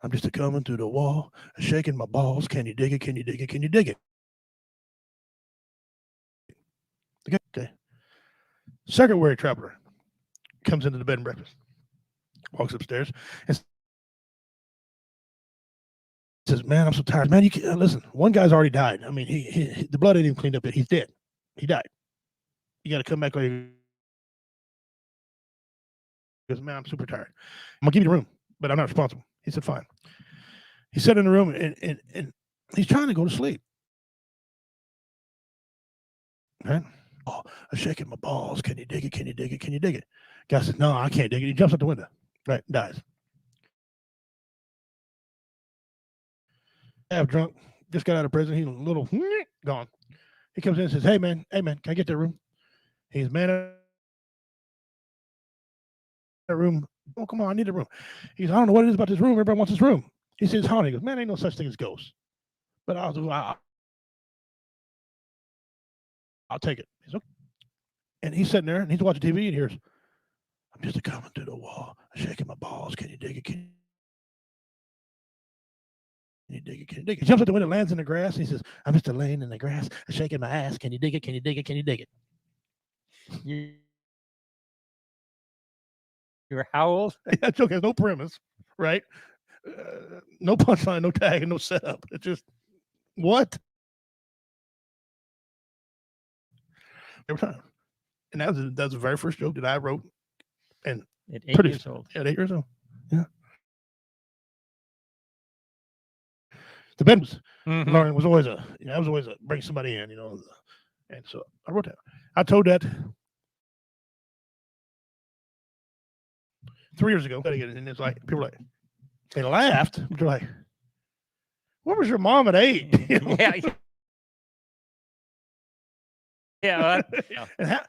"I'm just a coming through the wall, shaking my balls. Can you dig it? Can you dig it? Can you dig it?" Okay. Second weary traveler comes into the bed and breakfast, walks upstairs, and says, "Man, I'm so tired. Man, you can listen. One guy's already died. I mean, he the blood ain't even cleaned up yet. He's dead. He died. You got to come back later." He goes, "Man, I'm super tired. I'm gonna give you the room, but I'm not responsible." He said, "Fine." He sat in the room and he's trying to go to sleep. Right? "Oh, I'm shaking my balls. Can you dig it? Can you dig it? Can you dig it?" Guy says, "No, I can't dig it." He jumps out the window. Right, dies. Half drunk, just got out of prison. He's a little gone. He comes in and says, hey man, can I get that room?" He's, "Man, that room. Oh, come on, I need a room." He's, "I don't know what it is about this room. Everybody wants this room." He says, "Haunted." He goes, "Man, ain't no such thing as ghosts, but I'll take it." He's, "Okay." And he's sitting there and he's watching TV and hears, "I'm just a coming through the wall, shaking my balls. Can you dig it? Can you dig it? Can you dig it?" He jumps out the window, lands in the grass, and he says, "I'm just a laying in the grass, shaking my ass. Can you dig it? Can you dig it? Can you dig it?" You're how old? That joke has no premise, right? No punchline, no tag, and no setup. It's just what every time. And that was the very first joke that I wrote, and At 8 years old. At 8 years old. Yeah. The bed was learning was always I was always bring somebody in, and so I wrote that. I told that 3 years ago, and it's like people were like they laughed, but they're like, "Where was your mom at 8?" Yeah. Yeah. And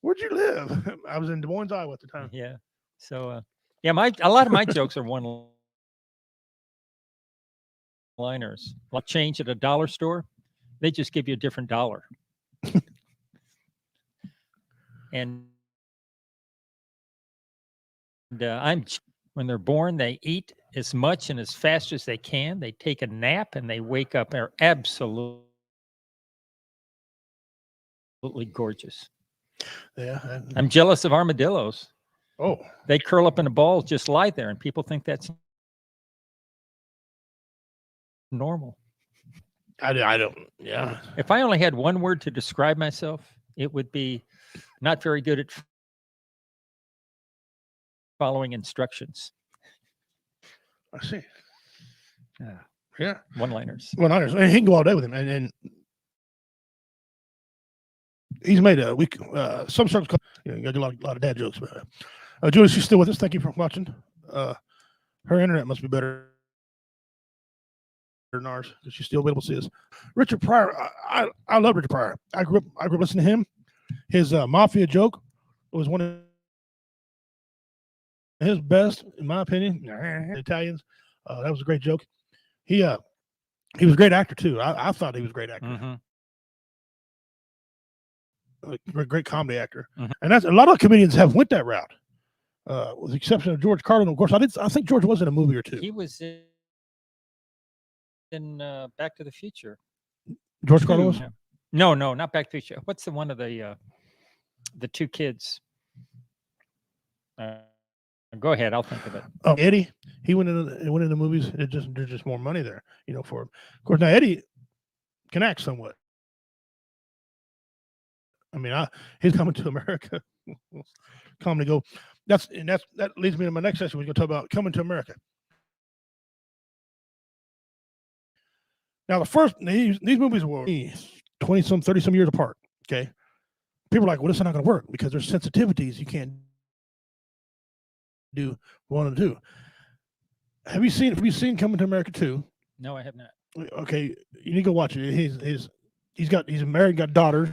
where'd you live? I was in Des Moines, Iowa at the time. Yeah. So, yeah, a lot of my jokes are one-liners. Like change at a dollar store, they just give you a different dollar. And when they're born, they eat as much and as fast as they can. They take a nap and they wake up. They're absolutely gorgeous. Yeah. I'm jealous of armadillos. Oh, They curl up in a ball, just lie there, and people think that's normal. I don't. Yeah. If I only had one word to describe myself, it would be not very good at following instructions. I see. Yeah. Yeah. One-liners. One-liners. And he can go all day with him, and he's made a week. Some circles, you got to do a lot of dad jokes. But Julie, she's still with us. Thank you for watching. Her internet must be better than ours because she's still able to see us. Richard Pryor, I love Richard Pryor. I grew up listening to him. His mafia joke was one of his best, in my opinion. Italians. That was a great joke. He was a great actor too. I thought he was a great actor. Great comedy actor. And that's a lot of comedians have went that route. With the exception of George Carlin, of course. I think George was in a movie or two. He was in Back to the Future. George Carlin was? No, not Back to the Future. What's the one of the two kids? Go ahead, I'll think of it. Eddie, he went into movies. There's just more money there, for him. Of course, now Eddie can act somewhat. I mean, he's Coming to America. Comedy go. That leads me to my next session. We're going to talk about Coming to America. Now, these movies were 20 some, 30 some years apart. Okay. People are like, well, this is not going to work because there's sensitivities you can't do one and two. Have you seen Coming to America 2? No, I have not. Okay, you need to go watch it. He's married, got daughters.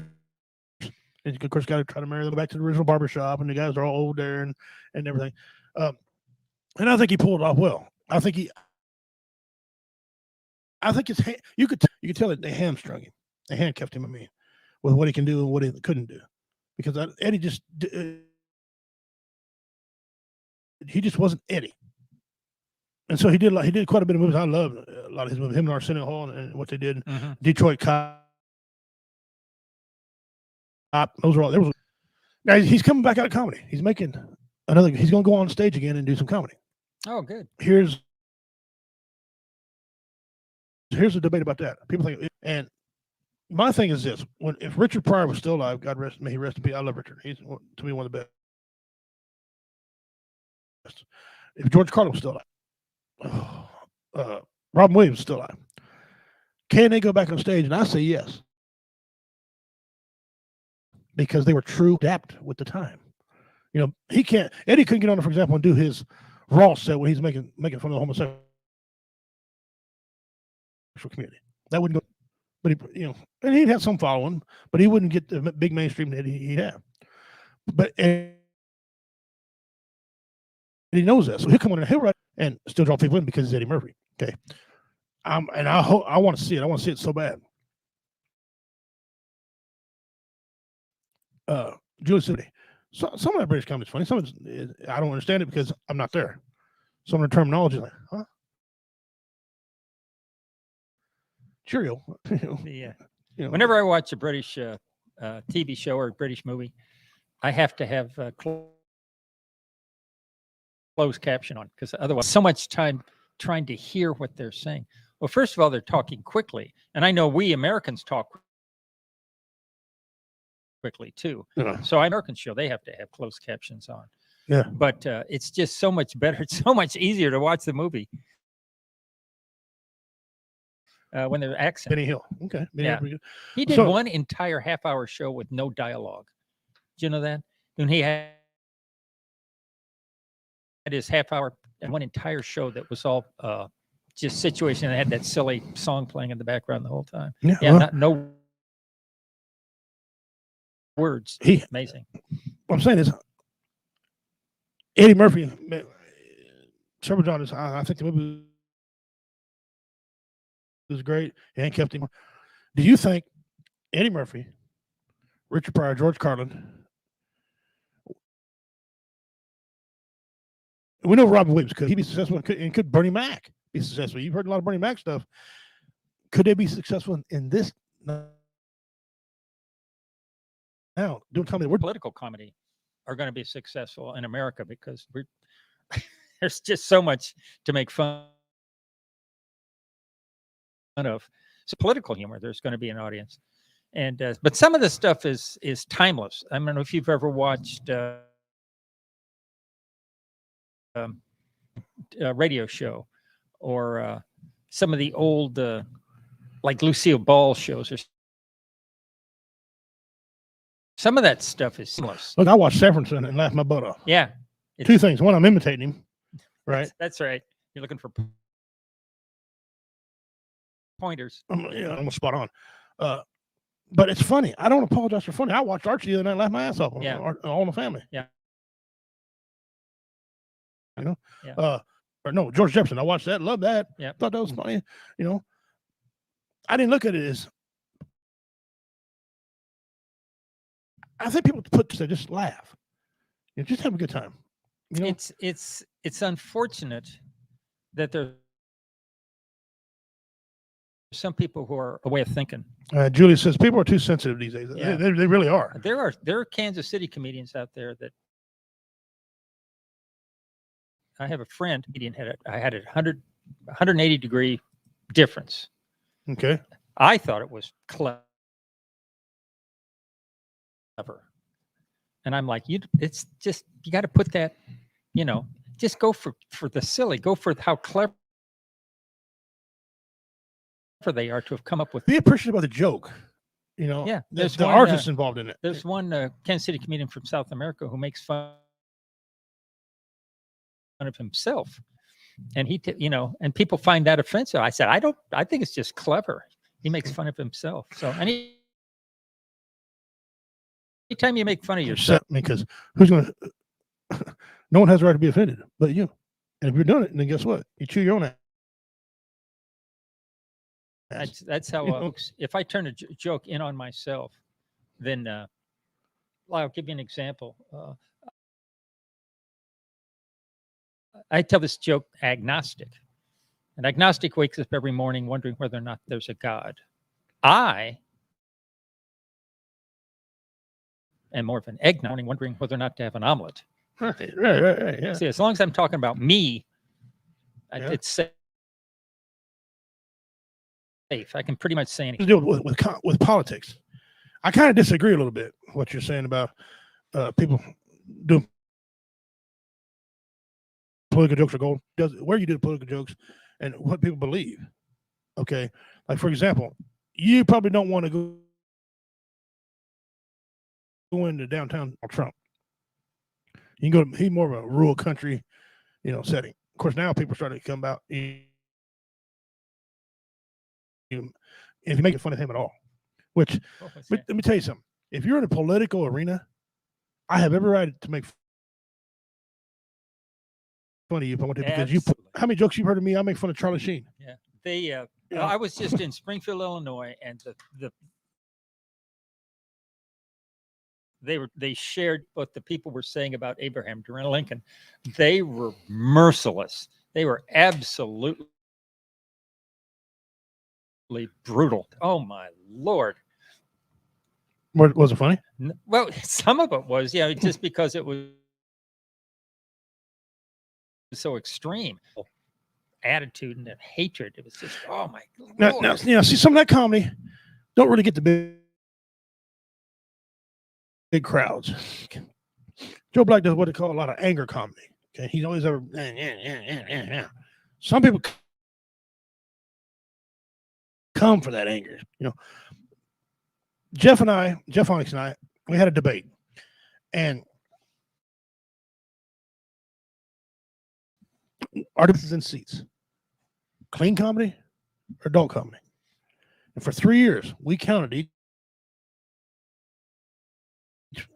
And of course, got to try to marry them back to the original barbershop, and the guys are all old there and everything. And I think he pulled it off well. I think you could tell that they hamstrung him, they handcuffed him. I mean, with what he can do and what he couldn't do, because Eddie he just wasn't Eddie. And so he did quite a bit of movies. I love a lot of his movies. Him and Arsenio Hall and what they did. Mm-hmm. Detroit Cop. Those are all. There was. Now he's coming back out of comedy. He's making another. He's going to go on stage again and do some comedy. Oh, good. Here's a debate about that. People think, and my thing is this: if Richard Pryor was still alive, God rest, may he rest in peace. I love Richard. He's to me one of the best. If George Carlin was still alive, Robin Williams is still alive, can they go back on stage? And I say yes, because they were true adapt with the time. You know, Eddie couldn't get on, for example, and do his Raw set when he's making fun of the homosexual community. That wouldn't go, but and he'd have some following, but he wouldn't get the big mainstream that he'd have. But and he knows that, so he'll come on and he'll write and still draw people in because it's Eddie Murphy. Okay, and I want to see it. I want to see it so bad. Julie City. So some of that British comedy is funny. Some of it, I don't understand it because I'm not there. Some of the terminology is like, huh? Cheerio. Yeah. Whenever I watch a British TV show or a British movie, I have to have closed caption on, because otherwise so much time trying to hear what they're saying. Well, first of all, they're talking quickly. And I know we Americans talk quickly too. Yeah. So American show, they have to have closed captions on. Yeah. But it's just so much better. It's so much easier to watch the movie when they're accent. Benny Hill. Okay. Yeah. He did one entire half-hour show with no dialogue. Did you know that? When he had his half-hour, one entire show that was all just situation, and had that silly song playing in the background the whole time. Yeah. Yeah. No words. Amazing. What I'm saying is, Eddie Murphy, Trevor John is. I think the movie was great. He ain't kept him. Do you think Eddie Murphy, Richard Pryor, George Carlin? We know Robin Williams could he be successful, and could Bernie Mac be successful? You've heard a lot of Bernie Mac stuff. Could they be successful in this? Now, don't tell me we're political comedy are going to be successful in America, because there's just so much to make fun of. So political humor, there's going to be an audience, and but some of the stuff is timeless. I don't know if you've ever watched a radio show, or some of the old like Lucille Ball shows, or some of that stuff is seamless. Look, I watched Severance and laughed my butt off. Yeah. Two things. One, I'm imitating him. Right. That's right. You're looking for pointers. Yeah, I'm spot on. But it's funny. I don't apologize for funny. I watched Archie the other night and laughed my ass off. Yeah. All in the Family. Yeah. You know? Yeah. Or no, George Jefferson. I watched that. Loved that. Yeah. Thought that was funny. You know? I didn't look at it as, I think people just laugh. You know, just have a good time. You know? It's unfortunate that there's some people who are a way of thinking. Julie says people are too sensitive these days. Yeah. They really are. There are Kansas City comedians out there that I have a friend. Comedian I had a 180 degree difference. Okay. I thought it was clever. And I'm like, it's just, you got to put that, just go for the silly, go for how clever they are to have come up with. Be appreciative of the joke. You know, Yeah, there's there's the one, artist involved in it. There's one Kansas City comedian from South America who makes fun of himself, and and people find that offensive. I said, I think it's just clever. He makes fun of himself. So anytime you make fun of yourself, because who's going to? No one has the right to be offended, but you. And if you're doing it, then guess what? You chew your own ass. that's how. If I turn a joke in on myself, then I'll give you an example. I tell this joke, agnostic. An agnostic wakes up every morning wondering whether or not there's a God. I am more of an egg morning wondering whether or not to have an omelet. Right. Yeah. See, as long as I'm talking about me, it's safe. I can pretty much say anything. To do with politics. I kind of disagree a little bit with what you're saying about people doing political jokes are gold. Where you do the political jokes and what people believe. Okay. Like, for example, you probably don't want to go into downtown Trump. You can go, he's more of a rural country, setting. Of course, now people are starting to come out. If you make fun of him at all, which, let me tell you something. If you're in a political arena, I have every right to make fun of you if I want to, because how many jokes you've heard of me? I make fun of Charlie Sheen. Yeah, I was just in Springfield, Illinois, and they shared what the people were saying about Abraham Lincoln. They were merciless. They were absolutely brutal. Oh my Lord. Was it funny? Well, some of it was, just because it was so extreme. Attitude and hatred. It was just, oh my Lord. Now, see, some of that comedy don't really get the big crowds. Joe Black does what they call a lot of anger comedy. Okay, he's always ever. Some people come for that anger. Jeff Onyx and I, we had a debate, and our differences in seats: clean comedy or adult comedy. And for 3 years, we counted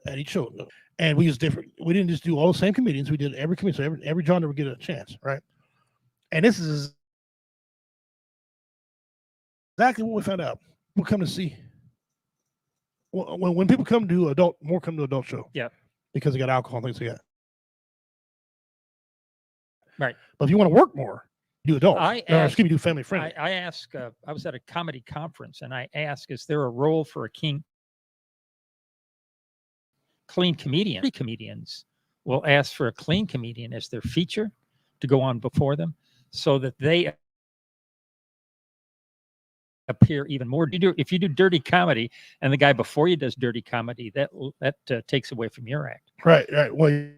at each show, and we used different. We didn't just do all the same comedians. We did every comedian, so every genre would get a chance, right? And this is exactly what we found out. We'll come to see. When people come to adult show. Yeah. Because they got alcohol and things like that. Right. But if you want to work more, do adult. Do family friendly. I asked, I was at a comedy conference and I asked, is there a role for a clean comedian? Comedians will ask for a clean comedian as their feature to go on before them so that they appear even more. If you do dirty comedy and the guy before you does dirty comedy, that takes away from your act. Right. Well,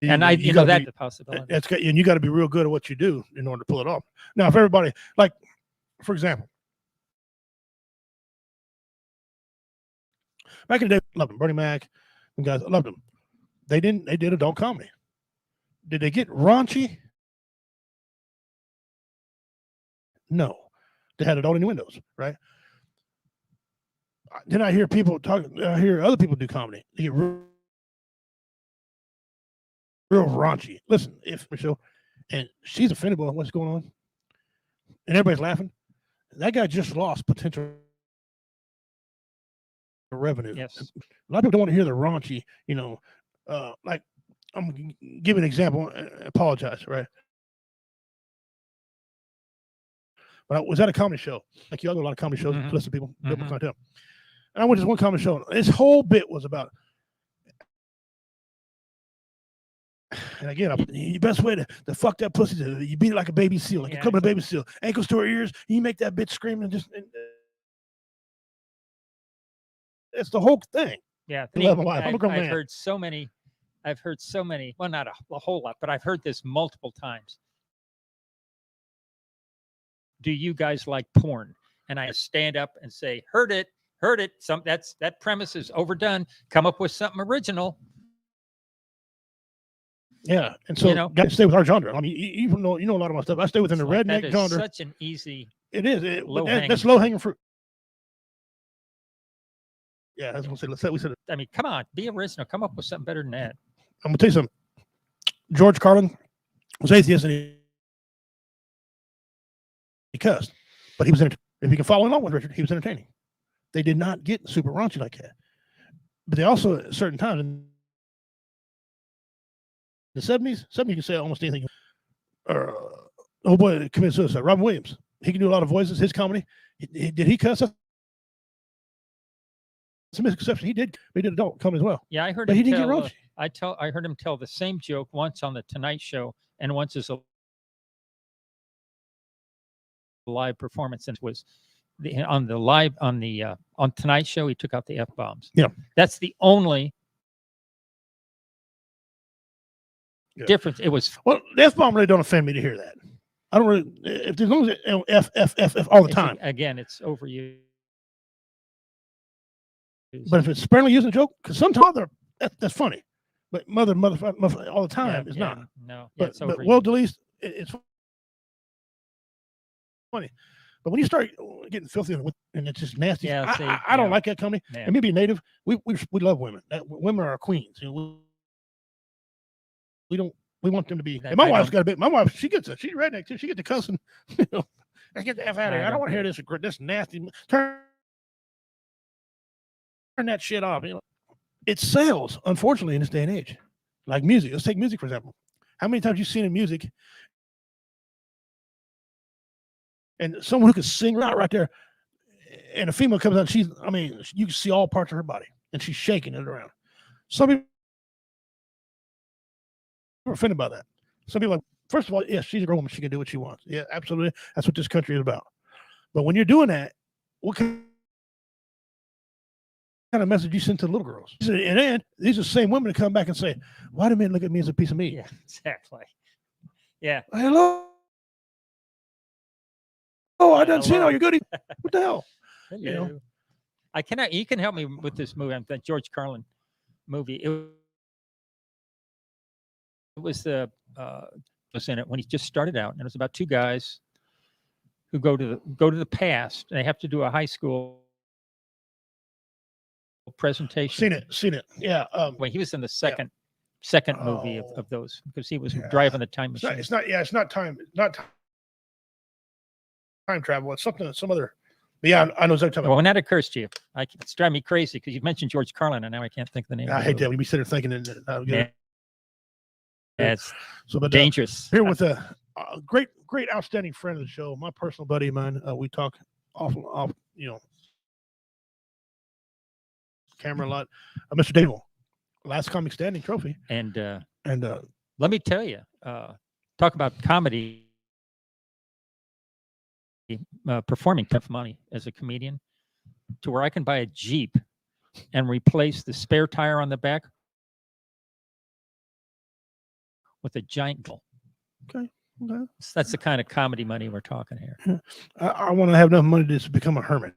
and that's the possibility. That's good, and you got to be real good at what you do in order to pull it off. Now, if everybody, like, for example, back in the day, loved them. Bernie Mac, and guys, I loved them. They did adult comedy. Did they get raunchy? No, they had adult innuendos, right? Then I hear people talk. I hear other people do comedy. They get real raunchy. Listen, if Michelle, and she's offended by what's going on, and everybody's laughing, that guy just lost potential revenue. Yes, a lot of people don't want to hear the raunchy. Like I'm giving an example. I apologize, right? But I was at a comedy show. Like you all go to a lot of comedy shows, listen to people, content. And I went to this one comedy show. This whole bit was about, and again, the best way to fuck that pussy is you beat it like a baby seal, like a couple of baby seal, ankles to her ears. You make that bitch scream and just. It's the whole thing. Yeah, I've heard so many. Well, not a whole lot, but I've heard this multiple times. do you guys like porn? And I stand up and say, heard it. That premise is overdone. Come up with something original. Yeah, and so got to stay with our genre. I mean, even though you know a lot of my stuff, I stay within the redneck that is genre. Such an easy. It is. That's low hanging fruit. Yeah, that's what we said. I mean, come on, be original. Come up with something better than that. I'm gonna tell you something. George Carlin was atheist and he cussed, but he was entertaining. If you can follow along with Richard, he was entertaining. They did not get super raunchy like that, but they also at certain times in the 70s, you can say almost anything. Oh boy, committed suicide. Robin Williams, he can do a lot of voices. His comedy, did he cuss? That's a misconception. He did adult comedy as well. Yeah, I heard. But him he didn't tell, get raunchy. I heard him tell the same joke once on the Tonight Show and once as a live performance, and it was on Tonight Show. He took out the F-bombs. Yeah, that's the only difference. It was the F-bomb really don't offend me to hear that. I don't really, if there's no F all the time. Again, it's overused. But if it's sparingly using a joke, because sometimes that's funny, but mother all the time is not. No, but well, Delise, it's funny. But when you start getting filthy and it's just nasty, I don't like that comedy. Yeah. And maybe a native, we love women. Women are our queens. You know, we want them to be. And my wife's got a bit. My wife, she's redneck too. She gets to cussing. You know, I get the F out of here. I don't want to hear this nasty. Turn that shit off. You know, it sells, unfortunately, in this day and age. Like music. Let's take music for example. How many times you've seen in music and someone who can sing right there, and a female comes out, you can see all parts of her body, and she's shaking it around. Some people are offended by that. Some people are like, first of all, yes, she's a grown woman. She can do what she wants. Yeah, absolutely. That's what this country is about. But when you're doing that, what kind of message you send to the little girls? And then these are the same women that come back and say, why do men look at me as a piece of meat? Yeah, exactly. Yeah. Hello. Oh, I done seen all your goodies. What the hell? Hello. You know? I cannot. You can help me with this movie. That George Carlin movie. It was was in it when he just started out, and it was about two guys who go to the past. And they have to do a high school presentation. Seen it. Yeah. When he was in the second movie of those, because he was driving the time machine. It's not time travel. It's something. Some other. Yeah, I know exactly. Well, when that occurs to you, it's driving me crazy because you've mentioned George Carlin, and now I can't think of the name. I hate that. We be sitting there thinking, it's but, dangerous. Here with a great, outstanding friend of the show, my personal buddy of mine. We talk off, camera a lot. Mr. Dable, last comic standing trophy. And let me tell you, talk about comedy. Performing tough money as a comedian to where I can buy a Jeep and replace the spare tire on the back with a giant goal. Okay. That's the kind of comedy money we're talking here. I want to have enough money to become a hermit.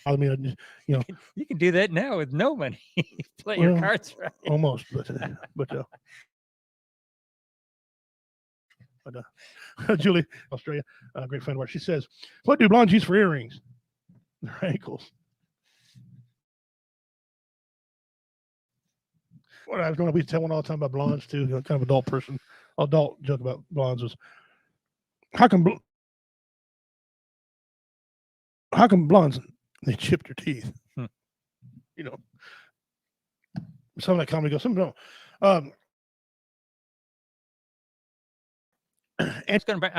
I mean, you can do that now with no money. Play your cards right. Almost, but Julie, Australia, great friend of ours. She says, "What do blondes use for earrings? Their ankles." What I was going to be telling all the time about blondes too. Kind of adult joke about blondes was, how come blondes they chipped their teeth? Some of that comedy goes, some don't. I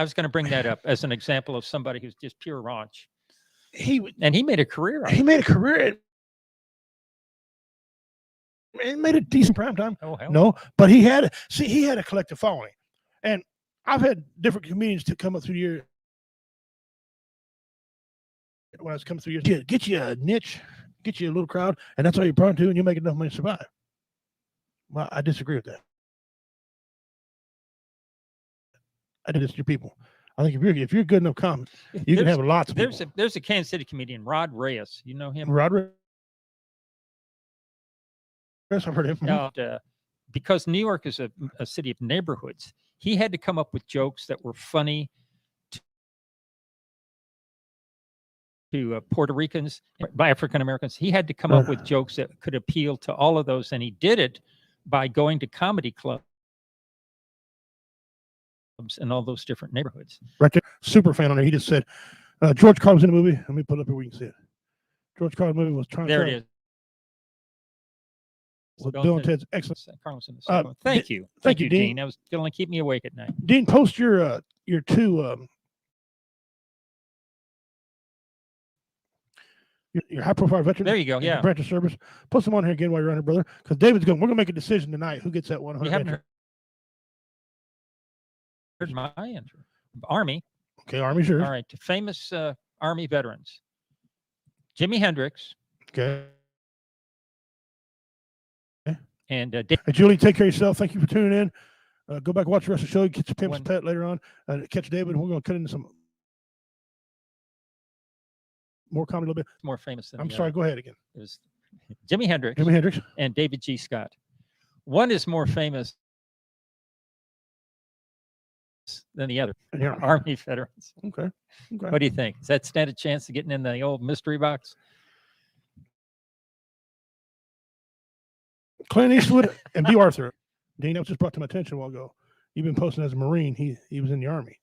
was going to bring that up as an example of somebody who's just pure raunch. He made a career. He made a career. He made a decent prime time. Oh, hell no, but he had a collective following, and I've had different comedians to come up through the year. When I was coming through years, get you a niche, get you a little crowd, and that's all you're prone to, and you make enough money to survive. Well, I disagree with that. I did this to your people. I think if you're good enough comic, you can have lots of people. There's a Kansas City comedian, Rod Reyes. You know him? Rod Reyes. I've heard him. Because New York is a city of neighborhoods, he had to come up with jokes that were funny to Puerto Ricans, by African Americans. He had to come up with jokes that could appeal to all of those, and he did it by going to comedy clubs in all those different neighborhoods. Right there, super fan on there. He just said, George Carlin was in the movie. Let me put it up here where you can see it. George Carlin's movie was trying There to. it is. With Bill and Ted's excellent. Carlin's in the second one. Thank you, Dean. That was going to keep me awake at night. Dean, post your two your high profile veteran. There you go. Yeah. Branch of service. Post them on here again while you're on here, brother. Because David's going. We're going to make a decision tonight. Who gets that 100? You haven't heard my answer. Army. Okay, Army's yours. All right. Famous Army veterans. Jimi Hendrix. Okay. And hey, Julie, take care of yourself. Thank you for tuning in. Go back and watch the rest of the show. Catch Pimps Pet later on. Catch David. We're going to cut into some more comedy a little bit. More famous than I'm sorry. Go ahead again. It was Jimi Hendrix. Jimi Hendrix. And David G. Scott. One is more famous than the other. Yeah. Army veterans. Okay. What do you think? Does that stand a chance of getting in the old mystery box? Clint Eastwood and B. Arthur. Dean, that was just brought to my attention a while ago. You've been posting as a Marine. He was in the Army.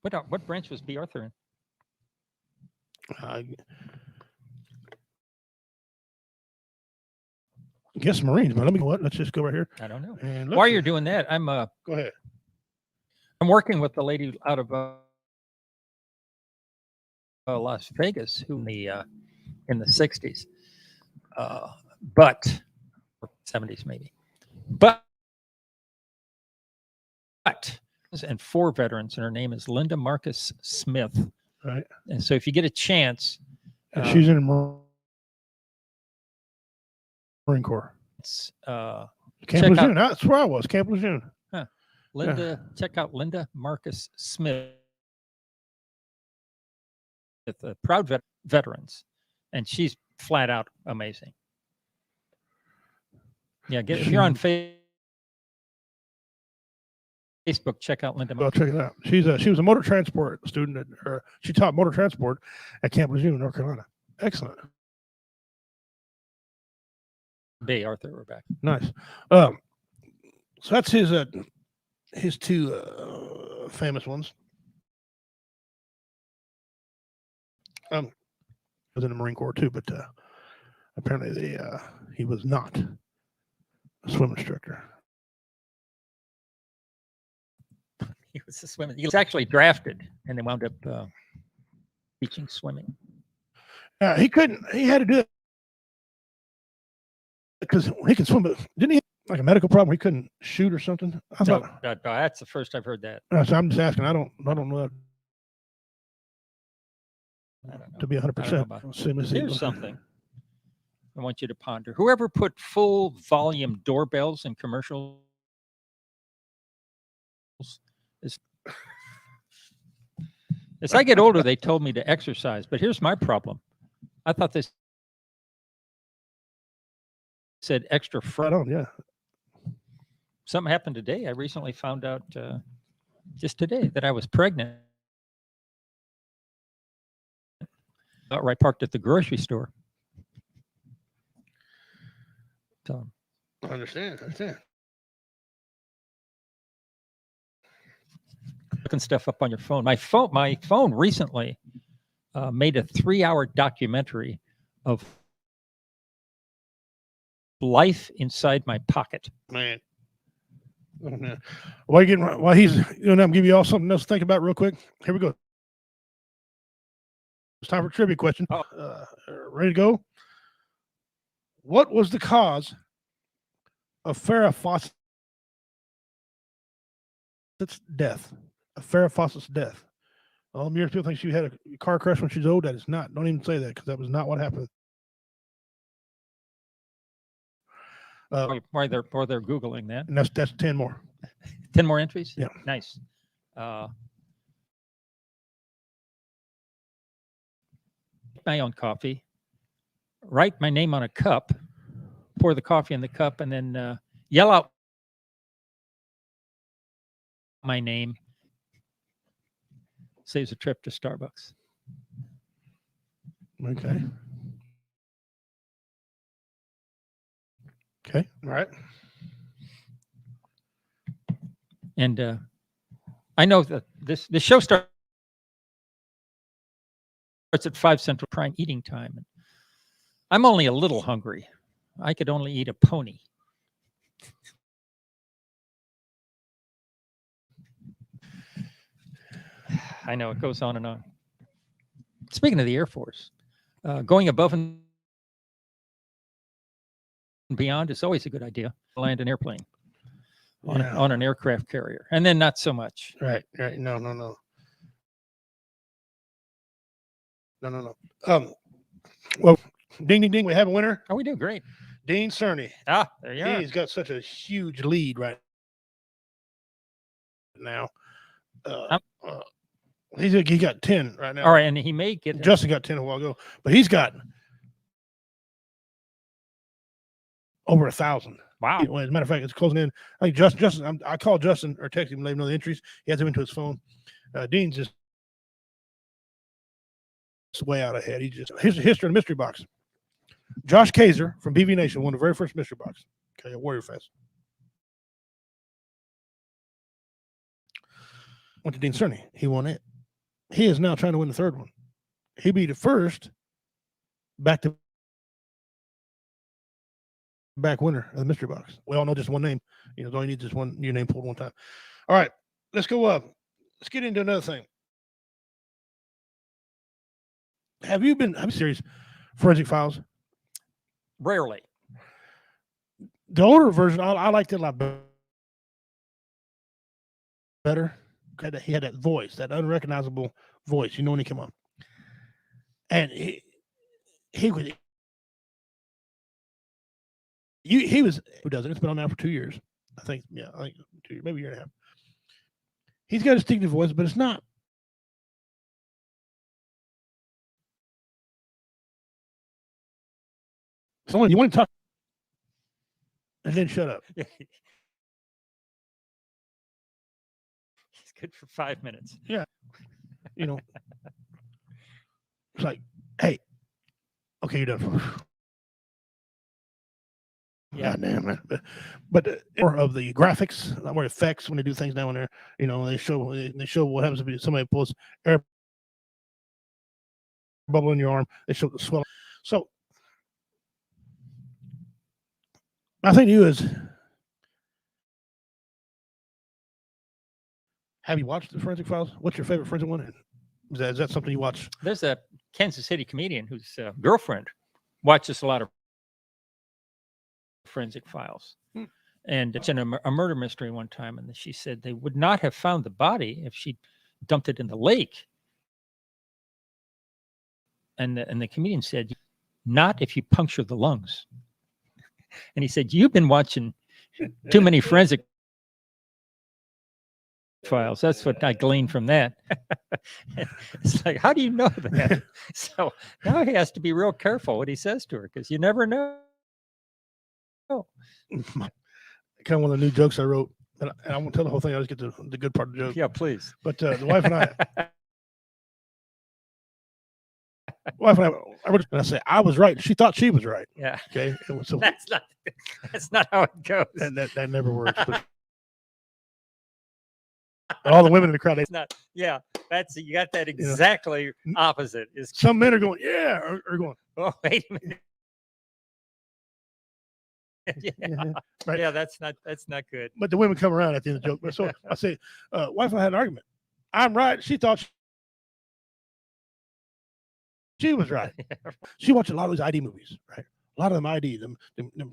What branch was B. Arthur in? I guess Marines, but let me go. Let's just go right here. I don't know. And while you're doing that, I'm go ahead. I'm working with the lady out of Las Vegas who in the 60s, but 70s maybe, but and 4 veterans, and her name is Linda Marcus Smith. Right. And so if you get a chance, and she's in Marine Corps. It's Camp Lejeune. That's where I was. Camp Lejeune. Huh. Linda, check out Linda Marcus Smith. With the Proud Veterans, and she's flat out amazing. Yeah, if you're on Facebook, check out Linda. Well, check it out. She was a motor transport student she taught motor transport at Camp Lejeune, North Carolina. Excellent. B. Arthur, we're back. Nice. So that's his two famous ones. Was in the Marine Corps too, but apparently he was not a swim instructor. He was a swimmer. He was actually drafted, and they wound up teaching swimming. He couldn't. He had to do it because he could swim, but didn't he have like a medical problem? He couldn't shoot or something. No, that's the first I've heard that. So I'm just asking. I don't know. I don't know. To be 100%. Here's something I want you to ponder. Whoever put full volume doorbells in commercials is. As I get older, they told me to exercise, but here's my problem. I thought this said extra right on, yeah. Something happened today. I recently found out just today that I was pregnant. Right, parked at the grocery store. So, I understand. Looking stuff up on your phone. My phone recently made a 3-hour documentary of life inside my pocket. Man. Oh, man. While he's doing that, I'm giving you all something else to think about real quick. Here we go. It's time for a trivia question. Ready to go? What was the cause of Farrah Fawcett's death? Farrah Fawcett's death. All years people think she had a car crash when she was old. That is not. Don't even say that because that was not what happened. While they're Googling that. And that's 10 more. 10 more entries? Yeah. Nice. My own coffee, write my name on a cup, pour the coffee in the cup, and then yell out my name. Saves a trip to Starbucks. Okay. Okay. All right. And I know that this show starts at 5 Central Prime eating time. And I'm only a little hungry. I could only eat a pony. I know it goes on and on. Speaking of the Air Force, going above and beyond is always a good idea. Land an airplane on an aircraft carrier, and then not so much. Right. No. Well, ding, ding, ding. We have a winner. Oh, we do great. Dean Cerny. There you are. He's got such a huge lead right now. He got 10 right now. All right, and he may get Justin got 10 a while ago, but he's got over 1,000. Wow. Well, as a matter of fact, it's closing in. I think Justin. I called Justin or texted him, let him know the entries. He has them into his phone. Dean's just way out ahead. Here's the history of the mystery box. Josh Kaiser from BV Nation won the very first mystery box. Okay, at Warrior Fest. Went to Dean Cerny. He won it. He is now trying to win the third one. He beat the first back winner of the mystery box. We all know just one name. All you need is your name pulled one time. All right, let's go up. Let's get into another thing. Have you serious? Forensic Files? Rarely. The older version, I liked it a lot better. He had that voice, that unrecognizable voice, when he came on. And he was who does it? It's been on now for 2 years. I think 2 years, maybe a year and a half. He's got a distinctive voice, but it's not. So you want to talk and then shut up. He's good for 5 minutes. Yeah. It's like, hey, okay, you're done. Yeah. God damn it. But more of the graphics, a lot more effects when they do things down there. They show what happens if somebody pulls air bubble in your arm. They show the swelling. So my thing to you is, have you watched the Forensic Files? What's your favorite forensic one? Is that something you watch? There's a Kansas City comedian whose girlfriend watches a lot of Forensic Files. And it's in a murder mystery one time, and she said they would not have found the body if she dumped it in the lake. And the comedian said, not if you puncture the lungs. And he said, you've been watching too many Forensic Files. That's what I gleaned from that. It's like, how do you know that? So now he has to be real careful what he says to her, because you never know. Kind of one of the new jokes I wrote, and I won't tell the whole thing. I'll just get the good part of the joke. Yeah, please. But the wife and I say I was right. She thought she was right. Yeah. Okay. So that's not how it goes. That never works. But all the women in the crowd, It's not. Yeah, you got that exactly opposite. Is some men are going, yeah, or going, oh, wait a minute. Yeah. Right. Yeah, that's not good. But the women come around at the end of the joke. But so I say, wife and I had an argument. I'm right. She thought she was right. She watched a lot of those ID movies, right? A lot of them ID, them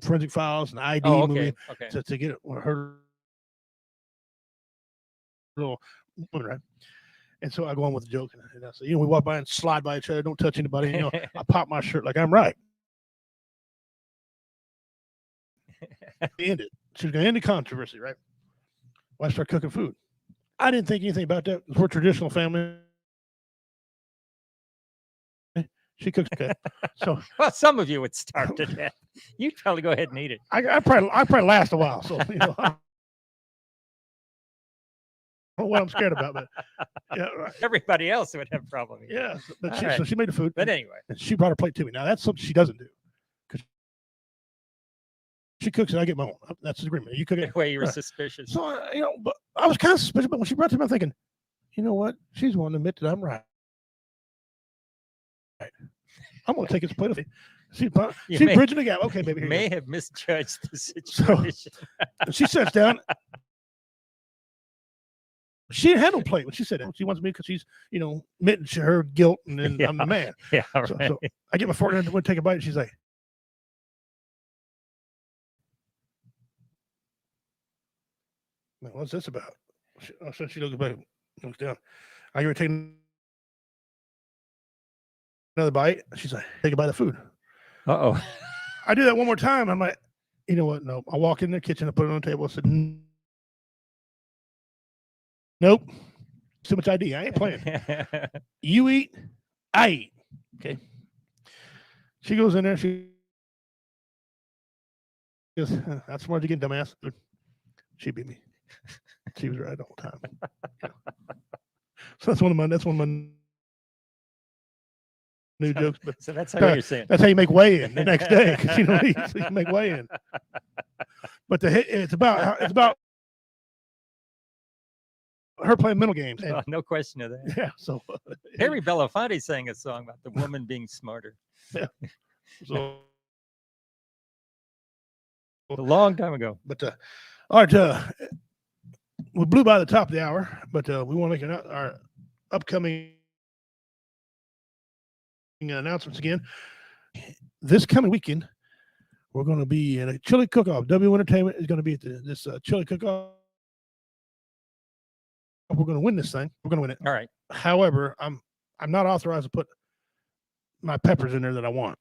Forensic Files and ID movie to get her little woman, right? And so I go on with the joke, and I say, we walk by and slide by each other, don't touch anybody. I pop my shirt like I'm right. end it. She was going to end the controversy, right? Well, I started cooking food. I didn't think anything about that. We're a traditional family. She cooks okay. So Well, some of you would starve to death. You'd probably go ahead and eat it. I probably last a while. So I don't know what I'm scared about, but yeah, right. Everybody else would have problems. Yeah. But All so right. she made the food. But anyway, And she brought her plate to me. Now that's something she doesn't do. Because she cooks and I get my own. That's the agreement. You cook it. anyway, you were Right. suspicious. So but I was kind of suspicious. But when she brought it to me, I'm thinking, you know what? She's willing to admit that I'm right. I'm going to take this plate of it. She's bridging the gap. Okay, baby. You Here you may go. have misjudged the situation. And she sits down. She didn't have no plate when she said that. She wants me because she's, admitting to her guilt, and then I'm the man. Yeah, right. So I get my fork and I want to take a bite, and she's like, "What's this about?" So she looks back, looks down. I give her take another bite. She's like, "Take a bite of food." Uh-oh. I do that one more time. I'm like, you know what? No. I walk in the kitchen, I put it on the table. I said, nope. Too much ID. I ain't playing. You eat, I eat. Okay. She goes in there. She goes, "That's smart you get, dumbass." She beat me. She was right the whole time. Yeah. So that's one of my new jokes. But So that's how you're saying. that's how you make weigh in the next day, because you make weigh in. But it's about her playing mental games. And, Oh, no question of that. yeah. So Harry Belafonte sang a song about the woman being smarter so a long time ago. but all right, we blew by the top of the hour, but we want to make our upcoming announcements again. This coming weekend, we're going to be in a chili cook-off. W Entertainment is going to be at this chili cook-off. We're going to win this thing. We're going to win it. All right. However, I'm not authorized to put my peppers in there that I want.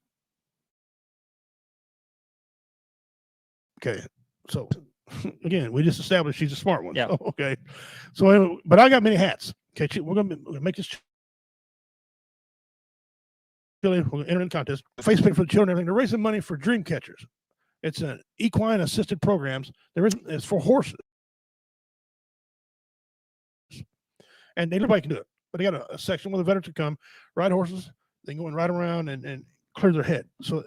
Okay, so again, we just established she's a smart one. Yeah. So, okay. So, anyway, but I got many hats. Okay, we're gonna make this chili. We're gonna enter in the contest. Face paint for the children. And everything. They're raising money for dream catchers. It's an equine assisted programs. It's for horses, and everybody can do it. But they got a section where the veterans can come ride horses. They can go and ride around and clear their head. So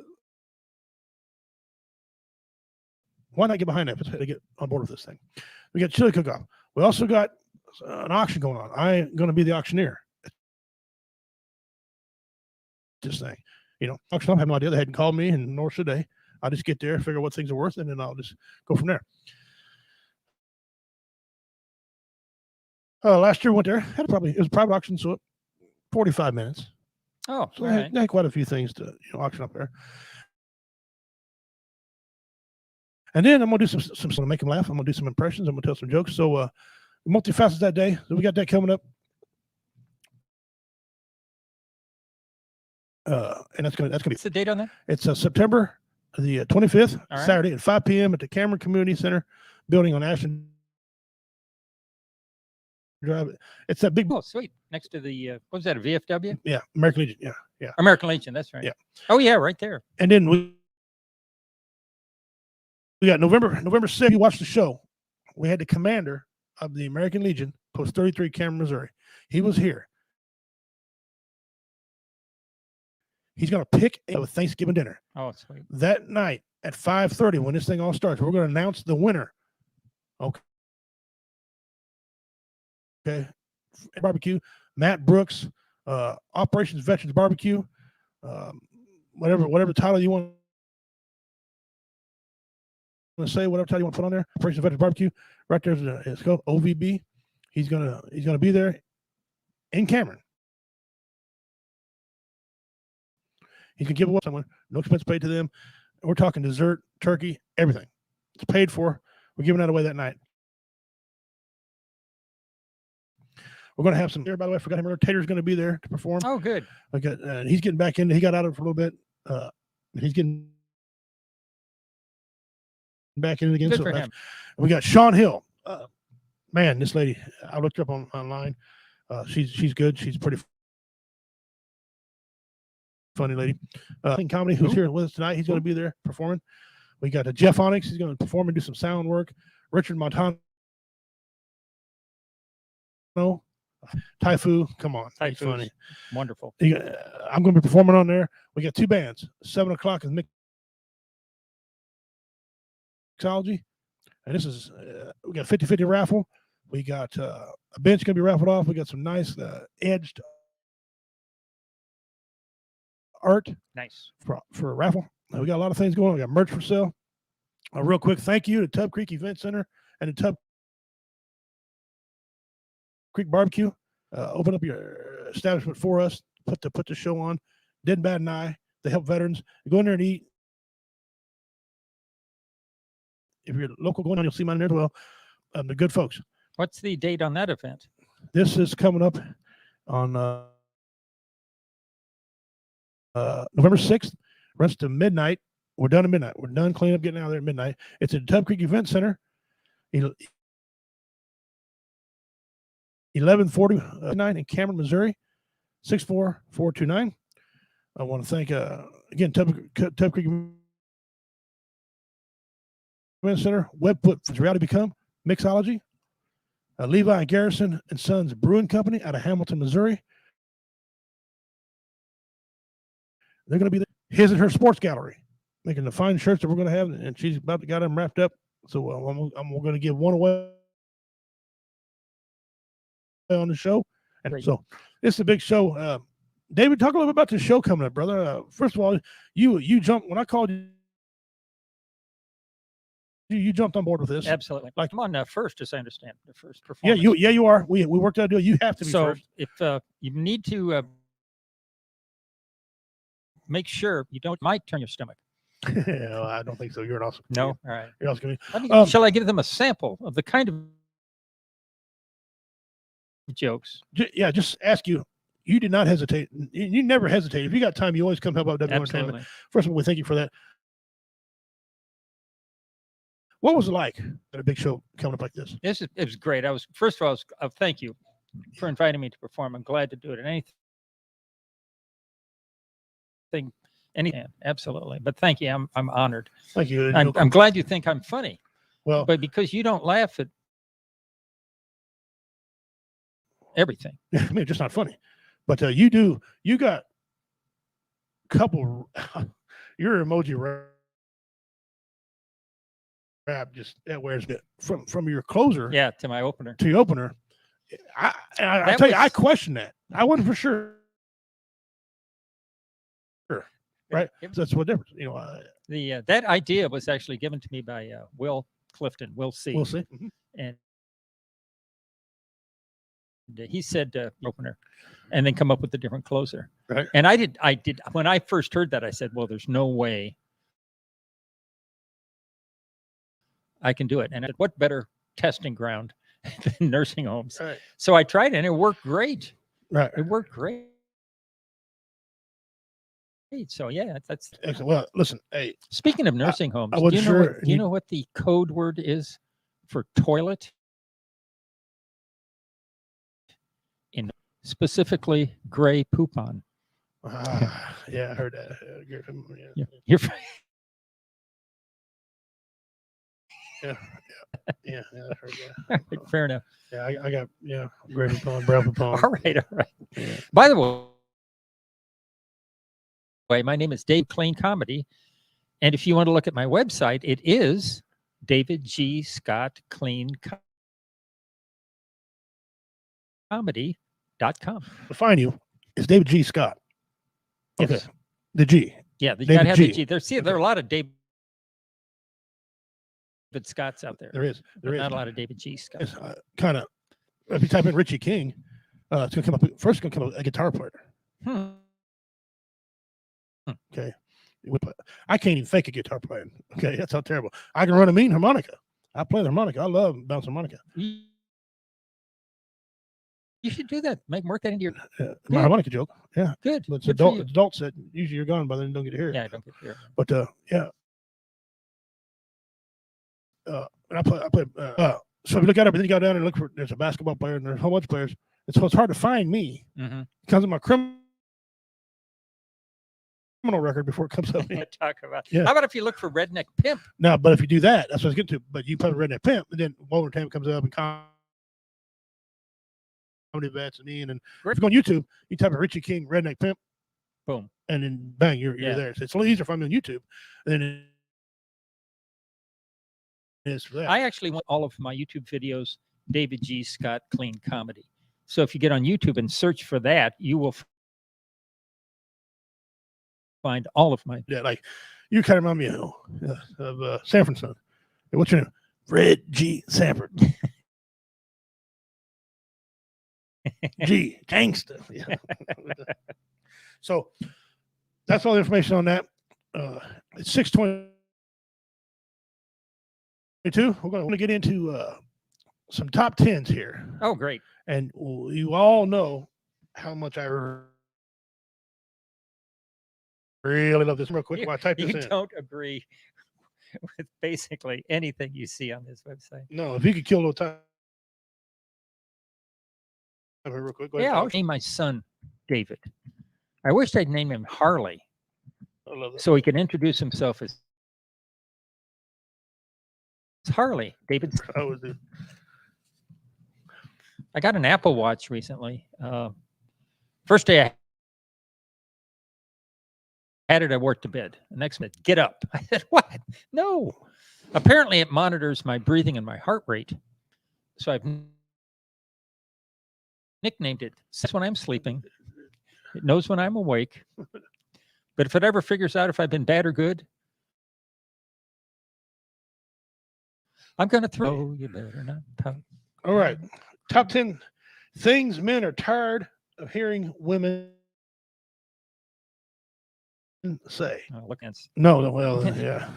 why not get behind that to get on board with this thing? We got chili cook-off. We also got an auction going on. I'm going to be the auctioneer. This thing, auction off. I have no idea. They hadn't called me, and nor should they. I'll just get there, figure out what things are worth, and then I'll just go from there. Last year, went there. It was a private auction, so 45 minutes. Oh, So all I right. had quite a few things to auction up there. And then I'm gonna do some to make them laugh. I'm gonna do some impressions. I'm gonna tell some jokes. So multifaceted that day. So we got that coming up. And that's gonna be. What's the date on that? It's September the 25th, All right. Saturday at 5 p.m. at the Cameron Community Center building on Ashland Drive. It's that big, Oh, sweet. Next to the, what was that, a VFW? yeah, American Legion, yeah. American Legion, that's right. Yeah. Oh, yeah, right there. And then we got November 6th. You watched the show. We had the commander of the American Legion, Post 33, Cameron, Missouri. He was here. He's going to pick a Thanksgiving dinner. Oh, sweet. That night at 5:30, when this thing all starts, we're going to announce the winner. Okay. Barbecue, Matt Brooks, Operations Veterans Barbecue, whatever title you want to say, whatever title you want to put on there. Operations Veterans Barbecue, right there's it's called OVB. He's gonna be there in Cameron. He can give away someone, no expense paid to them. We're talking dessert, turkey, everything. It's paid for. We're giving that away that night. We're going to have some there, by the way. I forgot him earlier. Tater's going to be there to perform. Oh, good. He's getting back in. He got out of it for a little bit. He's getting back in it again. Good So for him. we got Sean Hill. Man, this lady, I looked her up online. She's good. She's pretty funny lady. In comedy, who's here with us tonight. He's going to be there performing. We got Jeff Onyx. He's going to perform and do some sound work. Richard Montano. Typhoon, come on. That's funny. Wonderful. I'm going to be performing on there. We got two bands. 7 o'clock is Mixology. And this is, we got 50-50 raffle. We got a bench going to be raffled off. We got some nice edged art. Nice. For a raffle. We got a lot of things going on. We got merch for sale. Real quick, thank you to Tub Creek Event Center and the Tub Creek Barbecue. Open up your establishment for us. Put the show on. Dead, Bad, and I. They help veterans. Go in there and eat. If you're local going on, you'll see mine there as well. The good folks. What's the date on that event? This is coming up on November 6th. Runs to midnight. We're done at midnight. We're done cleaning up, getting out of there at midnight. It's at Tub Creek Event Center. 1149 in Cameron, Missouri, 64429. I want to thank again Tub Creek Event Center, Webfoot for Reality Become, Mixology, Levi Garrison and Sons Brewing Company out of Hamilton, Missouri. They're going to be there. His and Her Sports Gallery, making the fine shirts that we're going to have, and she's about to get them wrapped up. So I'm going to give one away on the show. And Great. So it's a big show. David, talk a little bit about the show coming up, brother. First of all, you jumped when I called you. You jumped on board with this. Absolutely. Like I'm on first, as I understand, the first performance. You are. We worked out a deal. You have to be so first. if you need to make sure you might turn your stomach. Well, I don't think so. You're an awesome. No, all right. You're awesome. Shall I give them a sample of the kind of jokes? Just ask you. You did not hesitate. You never hesitate. If you got time, you always come help out W Entertainment. First of all, we thank you for that. What was it like at a big show coming up like this? It was great. First of all, thank you for inviting me to perform. I'm glad to do it. And anything, absolutely. But thank you. I'm honored. Thank you. I'm glad you think I'm funny. Well, but because you don't laugh at everything. I mean, just not funny. But you do. You got a couple. Your emoji rap just that wears it from your closer. Yeah, to my opener. To your opener. I tell you, I question that. I wasn't for sure. Right. That's what difference. You know. That idea was actually given to me by Will Clifton. We'll see. We'll see. Mm-hmm. And he said opener, and then come up with a different closer. Right. And I did. When I first heard that, I said, "Well, there's no way I can do it." And what better testing ground than nursing homes? Right. So I tried it, and it worked great. Right. It worked great. So yeah, that's excellent. Well, listen. Hey, speaking of nursing homes, do you know what the code word is for toilet? In specifically gray poupon. Yeah, I heard that. You're yeah, I heard that. Fair enough. Yeah, I got gray poupon, brown poupon. All right. Yeah. By the way, my name is Dave Clean Comedy, and if you want to look at my website, it is David G. Scott Clean Comedy.com. To find you is David G. Scott. Okay. Yes. The G. Yeah, you gotta have the G. There are a lot of David Scotts out there. There is. Not a lot of David G. Scott. It's kind of. If you type in Richie King, it's gonna come up. First, it's gonna come up a guitar player. Okay. I can't even fake a guitar player. Okay, that's how terrible. I can run a mean harmonica. I play the harmonica. I love bouncing harmonica. You should do that. Work that into your my harmonica joke. Yeah, good. But it's adults that usually you're gone by then don't get to hear it. Yeah, I don't get to hear it. But yeah, and I play. So if you look at it, then you go down and look for. There's a basketball player and there's a whole bunch of players. And so it's hard to find me because of my criminal record before it comes up. Talk about. Yeah. How about if you look for redneck pimp? Now, but if you do that, that's what I was getting to. But you put redneck pimp, and then Walter Tam comes up and comedy vets and Ian. And if you go on YouTube, you type in Richie King redneck pimp, boom, and then bang, you're there. So it's a little easier to find me on YouTube. And then it's for that. I actually want all of my YouTube videos David G. Scott Clean Comedy. So if you get on YouTube and search for that, you will find all of my. Yeah, like you kind of remind me of Sanford's son. Hey, what's your name? Fred G. Sanford. G. Gangsta. Yeah. So that's all the information on that. It's 6:22. We're going to get into some top tens here. Oh, great. And you all know how much I really love this. Real quick, while I type this in. You don't agree with basically anything you see on this website. No, if you could kill a little time. Real quick. Go ahead, I'll name my son David. I wish I'd name him Harley. I love that. So he can introduce himself as Harley. David. I got an Apple Watch recently. First day I had it, I wore it to bed. The next minute, get up. I said, what? No. Apparently it monitors my breathing and my heart rate. So I've nicknamed it. That's when I'm sleeping. It knows when I'm awake. But if it ever figures out if I've been bad or good, I'm going to throw. Oh, you better not pout. All right. Top 10 things men are tired of hearing women say. Oh, look, no, well, yeah.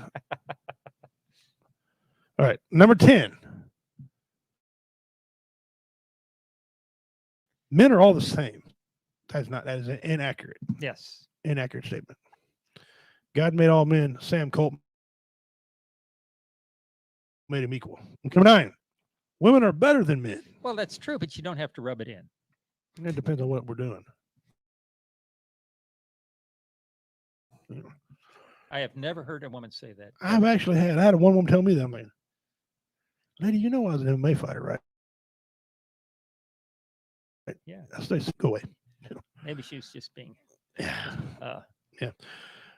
All right. Number 10. Men are all the same. That is an inaccurate. Yes. Inaccurate statement. God made all men. Sam Colt made him equal. Number 9. Women are better than men. Well, that's true, but you don't have to rub it in. It depends on what we're doing. I have never heard a woman say that. I had one woman tell me that. I'm like, lady, you know I was an MMA fighter, right? Yeah. Go away. Maybe she was just being. Yeah. Yeah.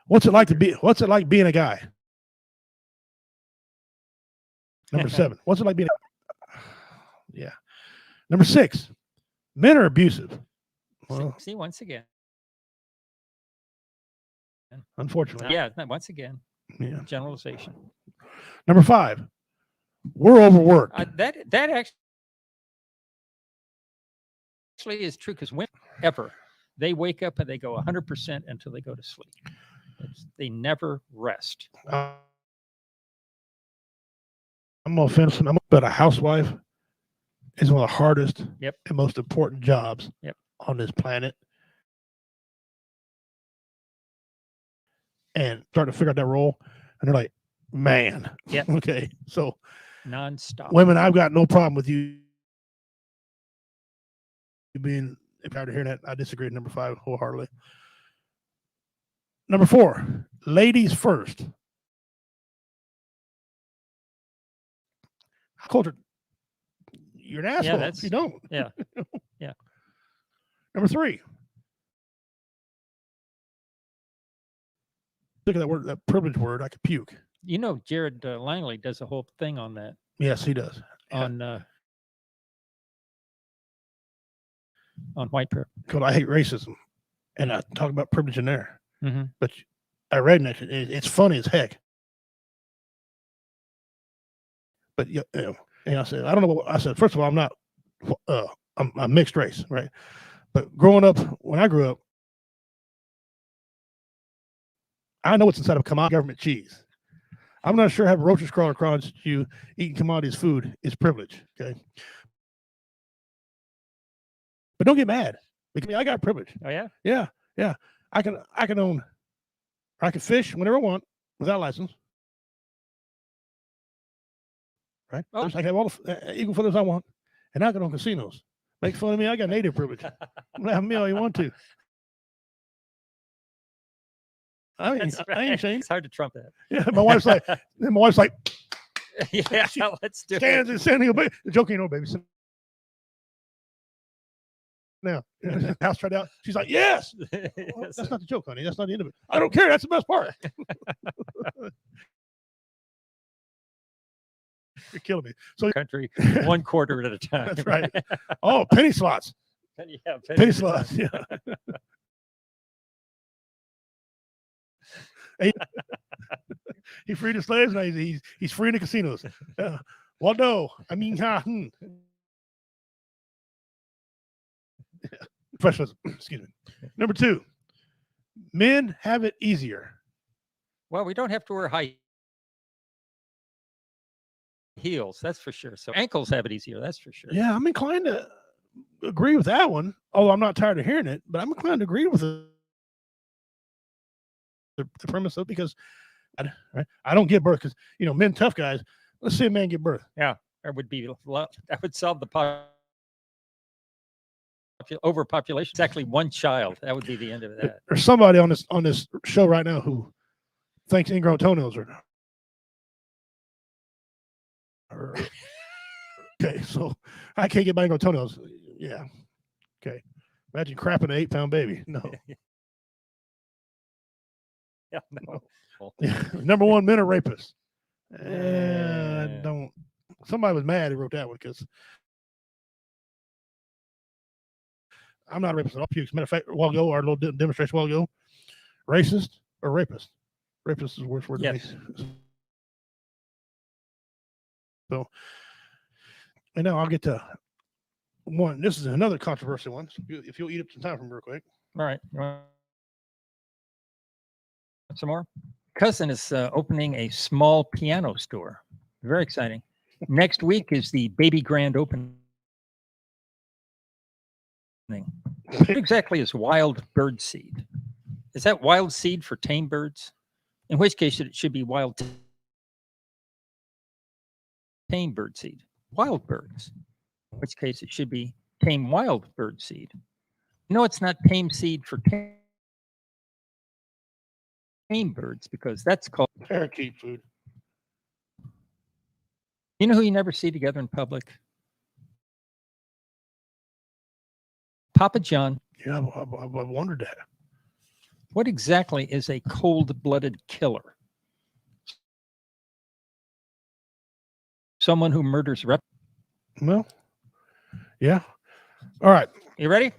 What's it like being a guy? Number 7. What's it like being yeah. Number 6. Men are abusive. Well, see, once again. Unfortunately. Yeah, once again. Yeah. Generalization. Number 5. We're overworked. That actually is true because women they wake up and they go 100% until they go to sleep. They never rest. I'm offensive. But a housewife is one of the hardest and most important jobs on this planet. And start to figure out that role, and they're like, man. Yeah. Okay. So nonstop. Women, I've got no problem with you being tired of hearing that. I disagree with number 5 wholeheartedly. Number 4, ladies first. Culture. You're an asshole if you don't. Yeah. Yeah. Number 3. Look at that word, that privilege word. I could puke. You know, Jared Langley does a whole thing on that. Yes, he does. On white privilege. Because I hate racism, and I talk about privilege in there. Mm-hmm. But I read it. It's funny as heck. But and I said, I don't know what I said. First of all, I'm not. I'm mixed race, right? But growing up, when I grew up, I know what's inside of commodity government cheese. I'm not sure having roaches crawl across you eating commodities food is privilege. Okay. But don't get mad. Because I got privilege. Oh yeah? Yeah. Yeah. I can own, I can fish whenever I want without a license. right? Oh. I can have all the equal feathers I want, and I go on casinos. Make fun of me. I got native privilege. Have me all you want to. I mean, That's I ain't right. ashamed. It's hard to trump that. Yeah, my wife's like, Yeah, let's do stands it. and standing. The joke ain't no baby. Sit now, house tried out. She's like, yes. Well, that's not the joke, honey. That's not the end of it. I don't care. That's the best part. You're killing me. So Country, 1 quarter at a time. that's right. Oh, penny slots. Yeah, Penny slots. Yeah. He freed the slaves. Now he's freeing the casinos. Well, no. I mean, professionalism. Excuse me. Number 2, men have it easier. Well, we don't have to wear high heels, that's for sure. So ankles have it easier, that's for sure. Yeah, I'm inclined to agree with that one. Although I'm not tired of hearing it, but I'm inclined to agree with the premise of because I don't give birth because men tough guys. Let's see a man give birth. Yeah, that would solve the overpopulation. It's actually 1 child. That would be the end of that. There's somebody on this show right now who thinks ingrown toenails are okay. So I can't get my ingrown toenails. Yeah. Okay. Imagine crapping an 8-pound baby. No. Yeah, no. Yeah. Number 1, men are rapists. Don't. Somebody was mad who wrote that one because I'm not a rapist at all. Matter of fact, a while ago, our little demonstration a while ago, racist or rapist? Rapist is the worst word to me. So, and now I'll get to one. This is another controversial one. So if you'll eat up some time from me real quick. All right. You want some more? Cousin is opening a small piano store. Very exciting. Next week is the baby grand opening. What exactly is wild bird seed? Is that wild seed for tame birds? In which case it should be wild tame bird seed. Wild birds. In which case it should be tame wild bird seed. No, it's not tame seed for tame birds because that's called Parakeet food. You know who you never see together in public? Papa John. Yeah, I wondered that. What exactly is a cold-blooded killer? Someone who murders Well, yeah. All right. You ready?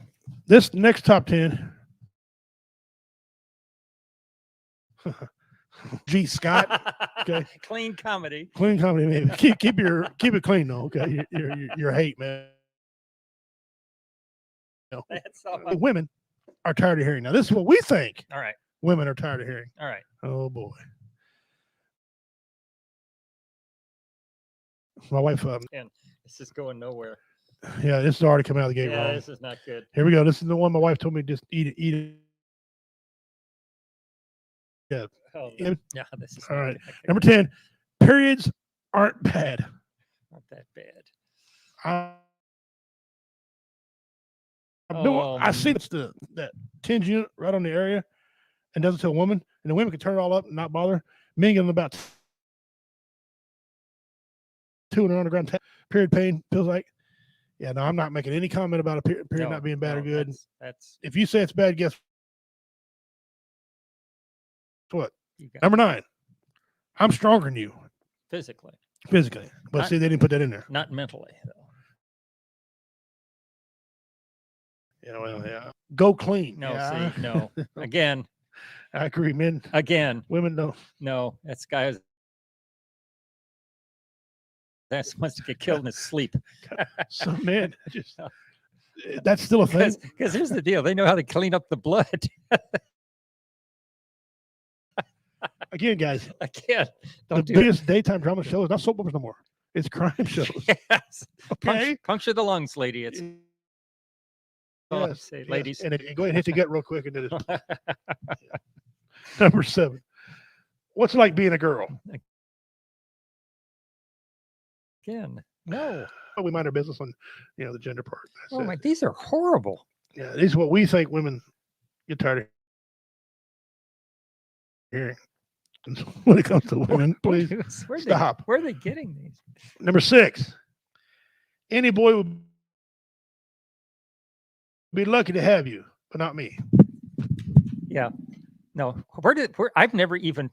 This next top 10. G. Scott. Okay. Clean comedy. Clean comedy, maybe. Keep it clean though. Okay. Your hate, man. That's all. Women are tired of hearing. Now, this is what we think. All right. Women are tired of hearing. All right. Oh boy. My wife. And this is going nowhere. Yeah, this is already coming out of the gate wrong. This is not good. Here we go. This is the one my wife told me just eat it. Yeah. Oh, Yeah. yeah, this is All not right. good. Number 10. Periods aren't bad. Not that bad. I see that tinge unit right on the area and does it to a woman, and the women can turn it all up and not bother. Men get about 2 and underground period pain feels like. Yeah, no, I'm not making any comment about a period not being bad or good. That's If you say it's bad, guess what? you got Number 9. I'm stronger than you physically, but see, they didn't put that in there. not mentally, though. Yeah, well, yeah. Go clean. No, yeah. see, no. Again, I agree. Men, women don't. No, that's guy that wants to get killed in his sleep. Some men just that's still a thing. Because here's the deal: they know how to clean up the blood. Again, guys, Again, the don't do biggest daytime drama show is not soap operas no more. It's crime shows. Yes. Okay. Puncture the lungs, lady. It's all I Yes, say, yes. ladies. And go ahead and hit your gut real quick and do this. Number 7. What's it like being a girl? again. No. But we mind our business on, the gender part. That's Oh it. my, these are horrible. Yeah, these are what we think women get tired of hearing. When it comes to women, please stop. Where are they getting these? Number 6. Any boy would be lucky to have you, but not me. Yeah. No. I've never even.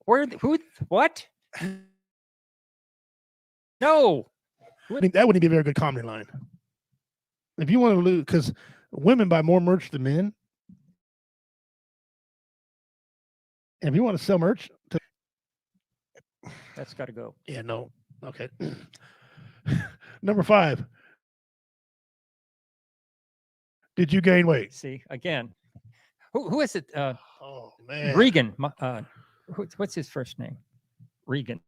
Who? What? No. I mean, that wouldn't be a very good comedy line. If you want to lose, because women buy more merch than men. And if you want to sell merch, That's got to go. yeah, no. Okay. Number 5. Did you gain weight? See, again. Who is it? Oh, man. Regan. What's his first name? Regan.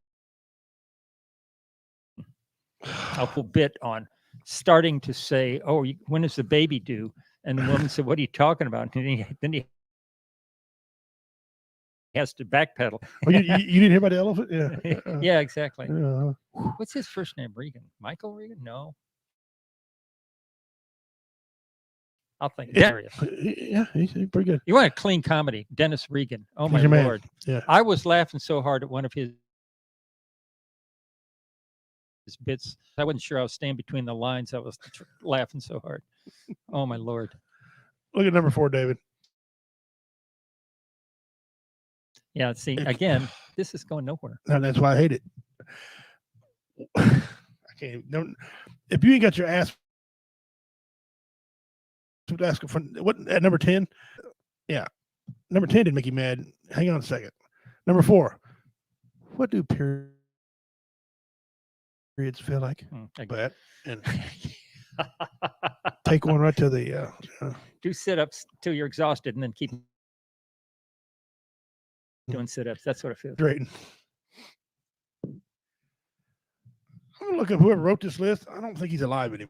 A whole bit on starting to say, "Oh, when is the baby due?" And the woman said, "What are you talking about?" And then he has to backpedal. Oh, you didn't hear about the elephant? Yeah. Yeah, exactly. Yeah. What's his first name? Regan. Michael Regan? No. I'll think. Yeah, he's pretty good. You want a clean comedy? Dennis Regan. Oh my He's your man. Lord! Yeah. I was laughing so hard at one of his bits. I wasn't sure I was staying between the lines. I was laughing so hard. Oh my Lord! Look at number 4, David. Yeah. See, again, this is going nowhere. And that's why I hate it. I can't. If you ain't got your ass to ask for what at number 10, yeah, number 10 didn't make you mad. Hang on a second. Number 4, what do periods feel like? But and take one right to the do sit-ups till you're exhausted, and then keep doing sit-ups. That's what it feels. Drayton. I'm gonna look at whoever wrote this list. I don't think he's alive anymore.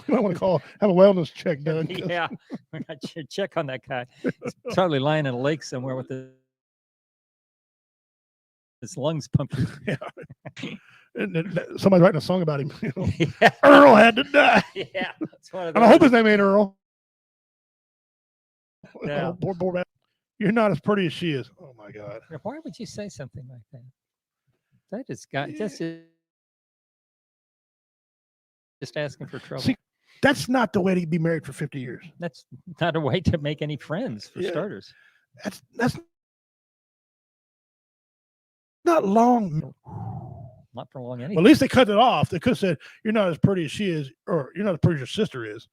We might want to have a wellness check done. Yeah, I should check on that guy. He's probably lying in a lake somewhere with his lungs pumping. Yeah. And somebody's writing a song about him. Yeah. Earl had to die. Yeah, that's one of And I hope his name ain't Earl. Yeah. Oh, poor man. You're not as pretty as she is. Oh my God. Why would you say something like that? That just got just asking for trouble. See, that's not the way to be married for 50 years. That's not a way to make any friends, for starters. That's not long. Not for long anyway. Well, at least they cut it off. They could have said, "You're not as pretty as she is," or "You're not as pretty as your sister is."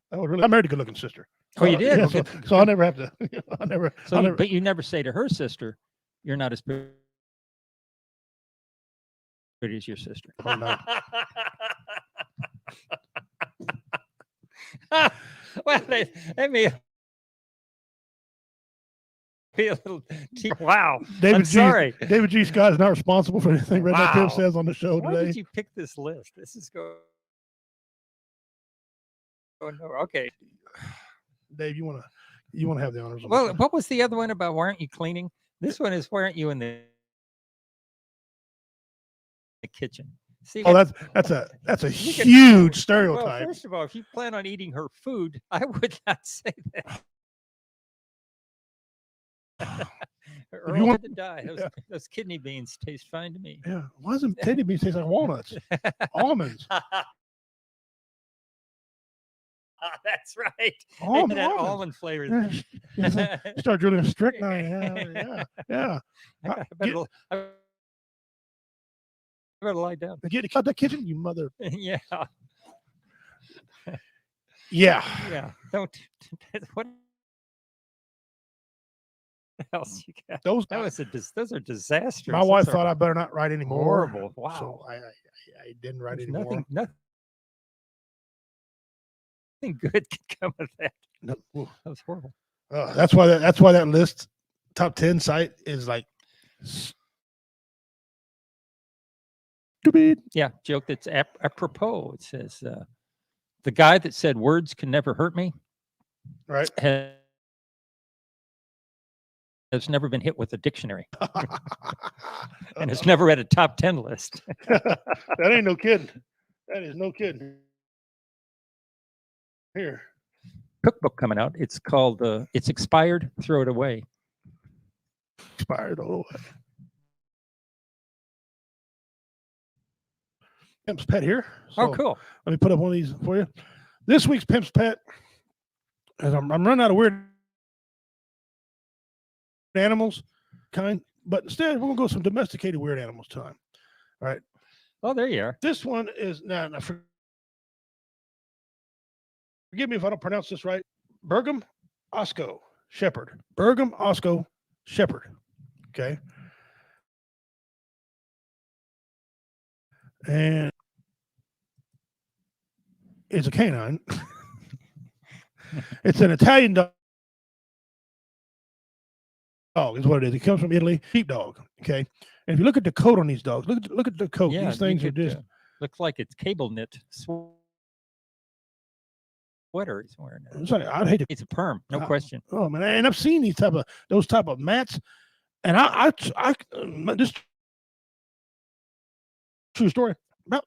That would really. I married a good-looking sister. Oh, you did? Yeah, Okay. so I'll never have to. I'll never. But you never say to her sister, "You're not as pretty as your sister." Oh, no. Well, let me be a little. Wow. I'm sorry. David G. Scott is not responsible for anything Redneck Pimp Wow. says on the show Why today. did you pick this list? This is going. Okay. Dave, you want to have the honors. Well, what was the other one about? Why aren't you cleaning? This one is why aren't you in the kitchen? See, oh, that's a huge stereotype. Well, first of all, if you plan on eating her food, I would not say that. Earl you want had to die. Those kidney beans taste fine to me. Yeah, why doesn't kidney beans taste like walnuts? Almonds. That's right. Almond, That almond flavor. Yeah. Start drilling strychnine. Yeah. I better lie down. Get cut that kitchen, you mother. Yeah. Yeah. Yeah. Don't. What else you got? Those are disasters. My wife thought I better not write anymore. Horrible. Wow. So I didn't write There's anymore. Nothing good could come of that. No. That was horrible. That's why that list top 10 site is like stupid. Yeah, joke that's apropos. It says the guy that said words can never hurt me. Right. has never been hit with a dictionary, and it's never read a top 10 list. That ain't no kidding. That is no kidding. Here. Cookbook coming out. It's called It's Expired, Throw It Away. Expired all the way. Pimp's Pet here. Oh, So cool. let me put up one of these for you. This week's Pimp's Pet, as I'm running out of weird animals kind, but instead we're going to go some domesticated weird animals time. All right. Oh, there you are. This one is, now forgive me if I don't pronounce this right. Bergam Osco Shepherd. Bergam Osco Shepherd. Okay. And it's a canine. It's an Italian dog, is what it is. It comes from Italy. Sheepdog. Okay. And if you look at the coat on these dogs, look at the coat. Yeah, These things are just looks like it's cable knit sweater he's wearing. I'd hate to. It's a perm, no question. Oh man, and I've seen those type of mats, and I this true story. I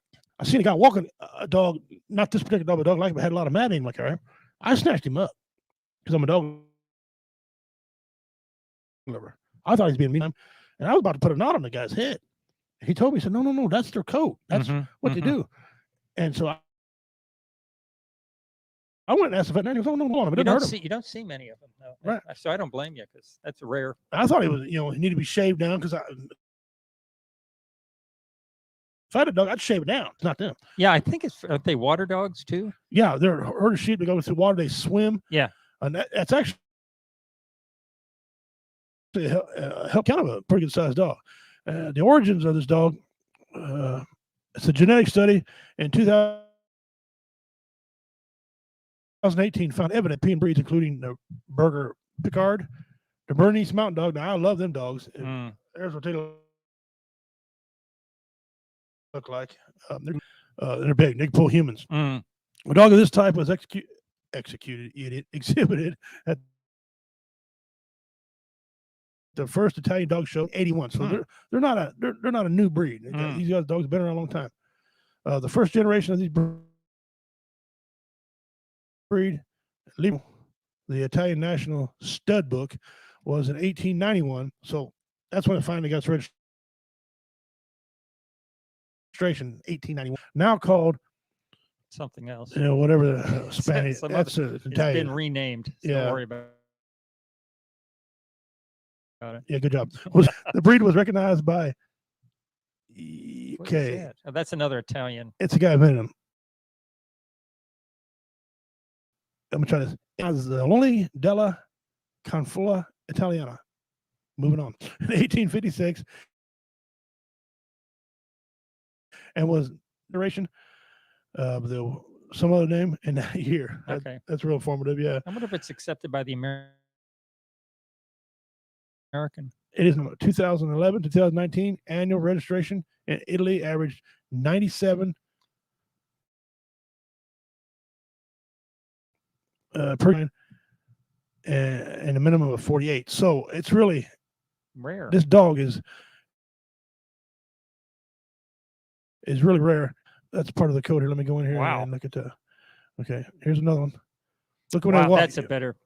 seen a guy walking a dog, not this particular dog, but a dog like him, had a lot of mat in him like that. I snatched him up because I'm a dog lover. I thought he was being mean, and I was about to put a knot on the guy's head. He told me, he said, "No, that's their coat. That's what they do." And so I went and asked the veterinarian. He goes, "Oh, no, it didn't hurt him." You don't see many of them, no. Right. So I don't blame you because that's rare. I thought he was, he needed to be shaved down because if I had a dog, I'd shave it down. It's not them. Yeah, I think aren't they water dogs too? Yeah, they're a herd of sheep. They go through water. They swim. Yeah, and that's actually kind of a pretty good sized dog. The origins of this dog, it's a genetic study in 2018 found evident P breeds, including the Burger Picard, the Bernese Mountain Dog. Now I love them dogs. There's what they look like. They're big. They can pull humans. A dog of this type was exhibited at the first Italian dog show, 81. So they're not a new breed. These guys dogs have been around a long time. The first generation of these breed, the Italian National Stud Book, was in 1891. So that's when it finally got its registration, 1891. Now called something else. Whatever the Spanish. That's Italian. It's been renamed. So don't worry about it. Yeah, good job. The breed was recognized by. Okay, that? Oh, that's another Italian. It's a guy invented him. I'm gonna try this. Azzolini della Confola Italiana. Moving on. In 1856, and was duration of some other name in that year. Okay, that's real informative. Yeah. I wonder if it's accepted by the American. It is 2011 to 2019 annual registration in Italy averaged 97 per and a minimum of 48. So it's really rare. This dog is really rare. That's part of the code here. Let me go in here and look at the. Okay, here's another one. Look what I want. That's a better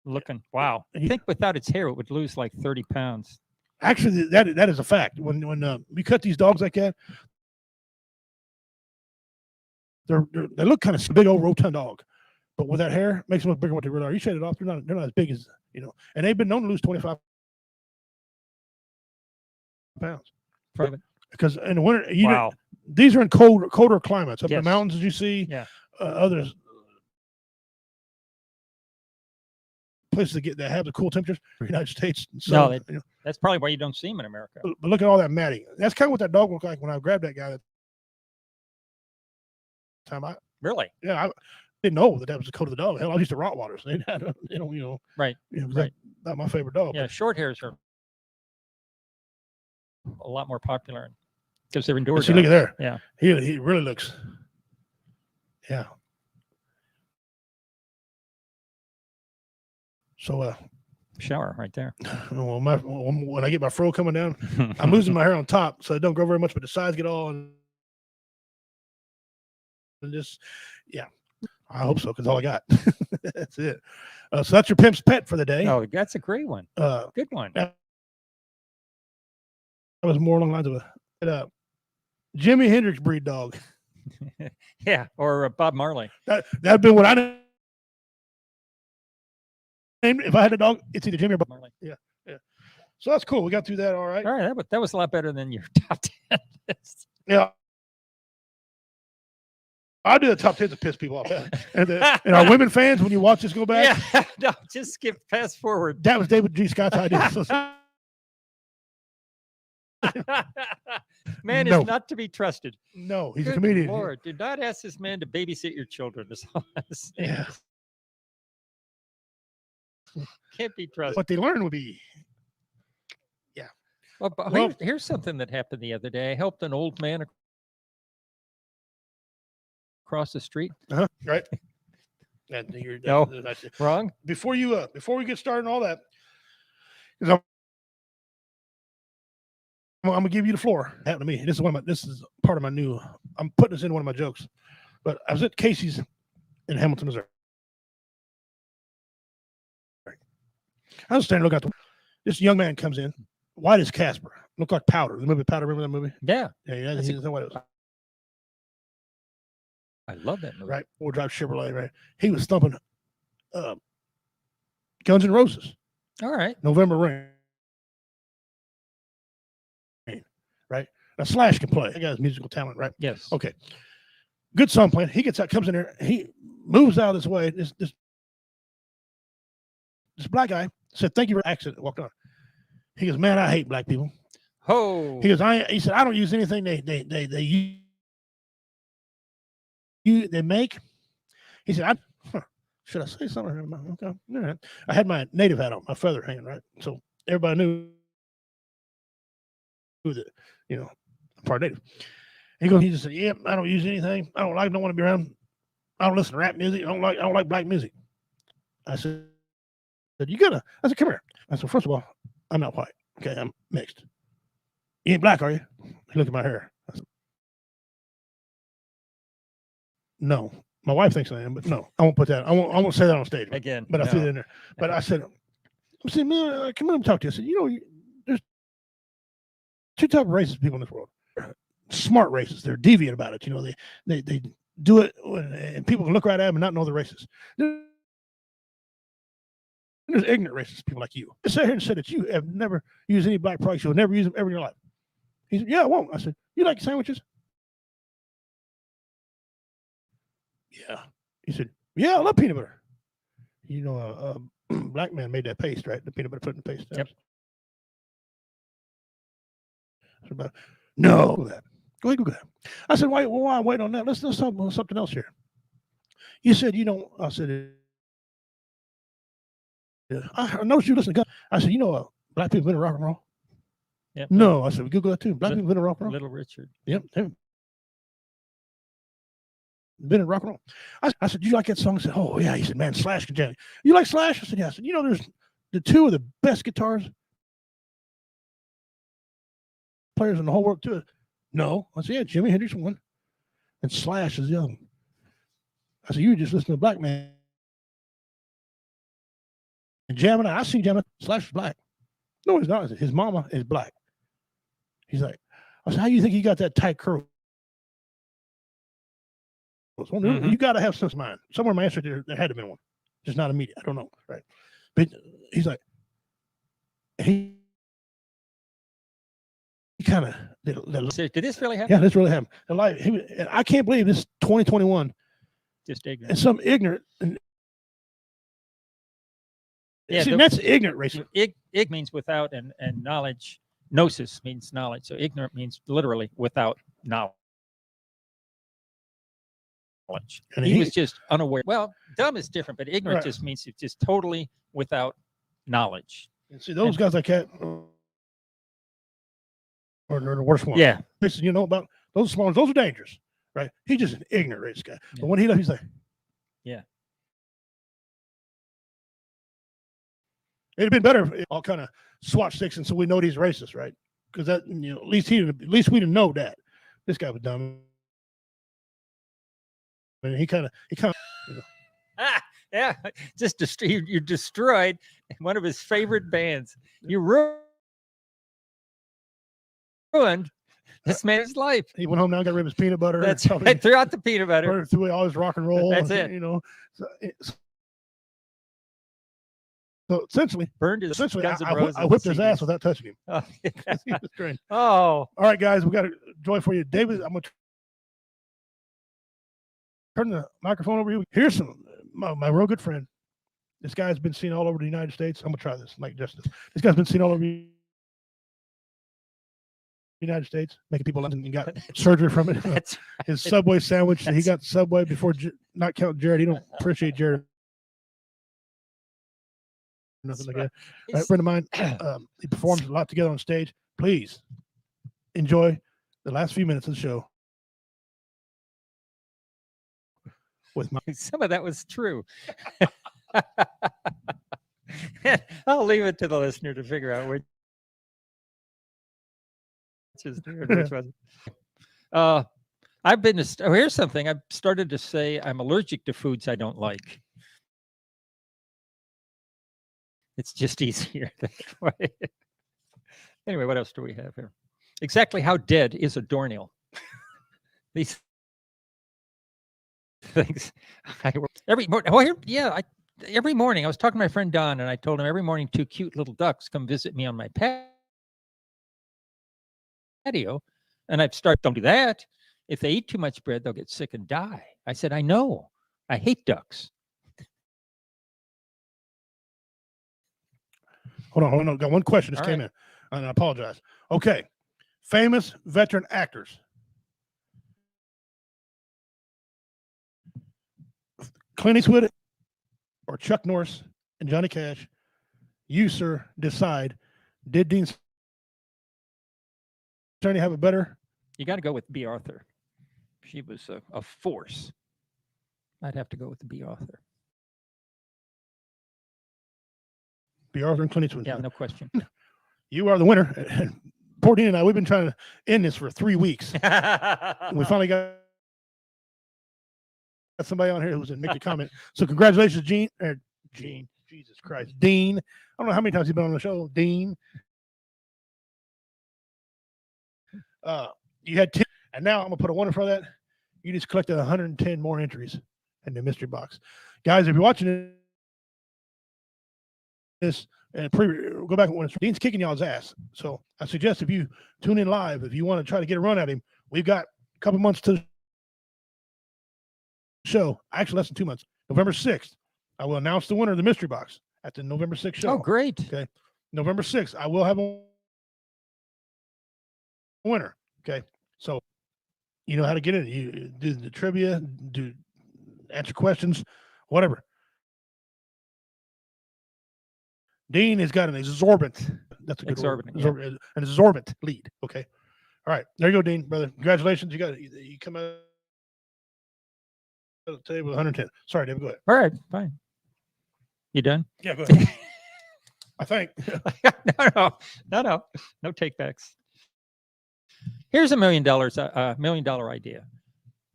looking. Wow. I think without its hair, it would lose like 30 pounds. Actually, that is a fact. When we cut these dogs like that, they look kind of big old rotund dog, but with that hair, makes them look bigger than what they really are. You shade it off, they're not as big as and they've been known to lose 25 pounds. Because in the winter, these are in colder climates up in the mountains, as you see. Yeah. Others places that have the cool temperatures for the United States. So, that's probably why you don't see them in America. But look at all that matting. That's kind of what that dog looked like when I grabbed that guy. That time I didn't know that was the coat of the dog. Hell, I used to Rottweilers. They had, right. Not my favorite dog. Yeah, short hairs are a lot more popular because they're indoor. See, look at there. Yeah, he really looks. Yeah. So Shower right there. well, when I get my fro coming down, I'm losing my hair on top, so it don't grow very much, but the sides get all and just yeah. I hope so, because all I got. That's it. So that's your pimp's pet for the day. Oh, that's a great one. Good one. That was more along the lines of a Jimi Hendrix breed dog. Yeah, or Bob Marley. That'd been what I named. If I had a dog, it's either Jimmy or Bob Marley. Yeah. So that's cool. We got through that. All right. All right, that was a lot better than your top 10 list. Yeah. I do the top 10 to piss people off. And our women fans, when you watch this go back, Yeah, no, just skip fast forward. that was David G. Scott's idea. So, Man No. is not to be trusted. no, he's a Good comedian. Lord, do not ask this man to babysit your children. That's all I'm saying. Yeah. Can't be trusted. What they learn would be Well, but Well- here's something that happened the other day. I helped an old man across the street. right. No. That's it. Wrong? Before we get started on all that, because I'm gonna give you the floor. It happened to me. This is part of my new. I'm putting this in one of my jokes. But I was at Casey's in Hamilton, Missouri. I was standing looking out the. This young man comes in, white as Casper, looked like powder. The movie Powder. Remember that movie? Yeah, Yeah, That's he's what it was. I love that movie. Right, four drive Chevrolet. Right, he was thumping Guns N' Roses. All right. November Rain. Right, now Slash can play. That guy's musical talent. Right. Yes. Okay. Good song playing. He gets out, comes in there. He moves out of this way. This black guy said, "Thank you for the accent." Walked on. He goes, "Man, I hate black people." Oh. He goes, He said, "I don't use anything they make." He said, "Should I say something?" Okay, all right. I had my native hat on, my feather hanging right, so everybody knew that I'm part native. He just said, "Yep, I don't use anything. I don't want to be around. I don't listen to rap music. I don't like black music." I said, "You gotta." I said, "Come here." I said, "First of all, I'm not white. Okay, I'm mixed. You ain't black, are you?" He looked at my hair. I said, "No, my wife thinks I am, but no, I won't put that. I won't say that on stage Again. But I no. threw it in there. But I said, "Man, come on, talk to you." I said, there's two types of racist people in this world. Smart racists. They're deviant about it. They do it, and people can look right at them and not know they're racist. There's ignorant racist people like you. Just sit here and say that you have never used any black products. You'll never use them ever in your life. He said, "Yeah, I won't." I said, "You like sandwiches?" Yeah. He said, "Yeah, I love peanut butter." A black man made that paste, right? The peanut butter pudding paste. Yep. No, that. Go ahead, Google that. I said, "Why wait on that? Let's talk about something else here." You said, I said, "I noticed you listen to guns." I said, black people been in rock and roll." Yep. No, I said, "Google that too. Black people been in rock and roll." Little Richard. Yep, they've been in rock and roll. I said, "Do you like that song?" I said, "Oh yeah." He said, "Man, Slash can jam. You like Slash?" I said, "Yeah." I said, "There's the two of the best guitars players in the whole world too." No, I said, "Yeah, Jimi Hendrix one, and Slash is the other one." I said, "You just listen to a black man and jamming out." I seen jamming. Slash is black. No, he's not. I said, "His mama is black." He's like, I said, "How do you think he got that tight curl?" Mhm. You got to have sense of mind. Somewhere in my answer there had to be one, just not immediate. I don't know, right? But he's like, he kind of So, did this really happen? yeah, this really happened. And I can't believe this 2021 Just ignorant. and some ignorant. And, Yeah, see, that's ignorant racism. Ig means without, and knowledge. Gnosis means knowledge. So ignorant means literally without knowledge. And He was just unaware. Well, dumb is different, but ignorant Right. just means it's just totally without knowledge. And see, those guys like that are the worst ones. Yeah. This is, about those small ones. Those are dangerous, right? He's just an ignorant racist guy. Yeah. But when he left, he's like, Yeah. It'd been better if all kind of SWAT sticks, and so we know he's racist, right? Because that, at least we didn't know that this guy was dumb. And he kind of, Yeah, just you destroyed one of his favorite bands. You ruined this man's life. He went home now and got rid of his peanut butter. That's right. Threw out the peanut butter. Threw away all his rock and roll. That's it. So essentially, burned his Guns N' Roses. I whipped his ass without touching him. Oh, He was great. oh. All right, guys, we got a joy for you, David. I'm gonna turn the microphone over to you. Here's my real good friend. This guy's been seen all over the United States. I'm gonna try this, like justice. This guy's been seen all over the United States, making people laugh, and got surgery from it. That's His Subway sandwich. He got Subway before, not counting Jared. He don't appreciate Jared. Nothing like that. Right, friend of mine, he performs a lot together on stage. Please enjoy the last few minutes of the show with my. Some of that was true. I'll leave it to the listener to figure out which is true and which wasn't. I've been here's something. I've started to say I'm allergic to foods I don't like. It's just easier that way. Anyway, what else do we have here? Exactly how dead is a doornail? These things. Every morning. Every morning I was talking to my friend Don, and I told him every morning 2 cute little ducks come visit me on my patio, and I've started. Don't do that. If they eat too much bread, they'll get sick and die. I said, I know. I hate ducks. Hold on. Got one question just All came right. in, and I apologize. Okay. Famous veteran actors. Clint Eastwood or Chuck Norris and Johnny Cash. You, sir, decide. Did Dean Sterling have a better? You got to go with B. Arthur. She was a force. I'd have to go with the B. Arthur. B. Arthur and Clint Eastwood. Yeah, no question. You are the winner. And poor Dean and I, we've been trying to end this for 3 weeks. And we finally got somebody on here who's going to make a comment. So congratulations, Gene. Jesus Christ. Dean. I don't know how many times he's been on the show. Dean. You had 10, and now I'm going to put a 1 in front of that. You just collected 110 more entries in the mystery box. Guys, if you're watching this, and go back when Dean's kicking y'all's ass. So I suggest if you tune in live, if you want to try to get a run at him, we've got a couple months to the show. Actually, less than 2 months. November 6th, I will announce the winner of the mystery box at the November 6th show. Oh, great. Okay. November 6th, I will have a winner. Okay. So you know how to get in. You do the trivia, answer questions, whatever. Dean has got an exorbitant. That's a good Exorbitant, word. An exorbitant lead. Okay. All right. There you go, Dean, brother. Congratulations. You come out today with 110. Sorry, David. Go ahead. All right, fine. You done? Yeah, go ahead. I think. No takebacks. Here's $1 million, $1 million idea.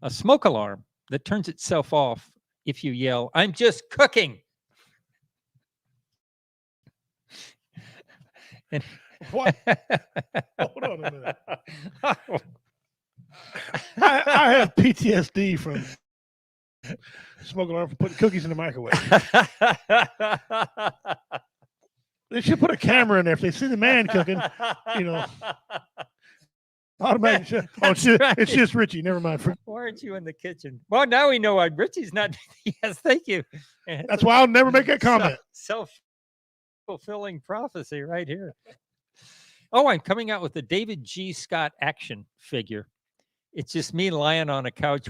A smoke alarm that turns itself off if you yell, "I'm just cooking." And What? Hold on a minute. I have PTSD from smoke alarm for putting cookies in the microwave. They should put a camera in there. If they see the man cooking, automatically. Right. It's just Richie. Never mind. Why aren't you in the kitchen? Well, now we know why Richie's not. Yes, thank you. That's why I'll never make that comment. Self-fulfilling prophecy right here. Oh, I'm coming out with the David G. Scott action figure. It's just me lying on a couch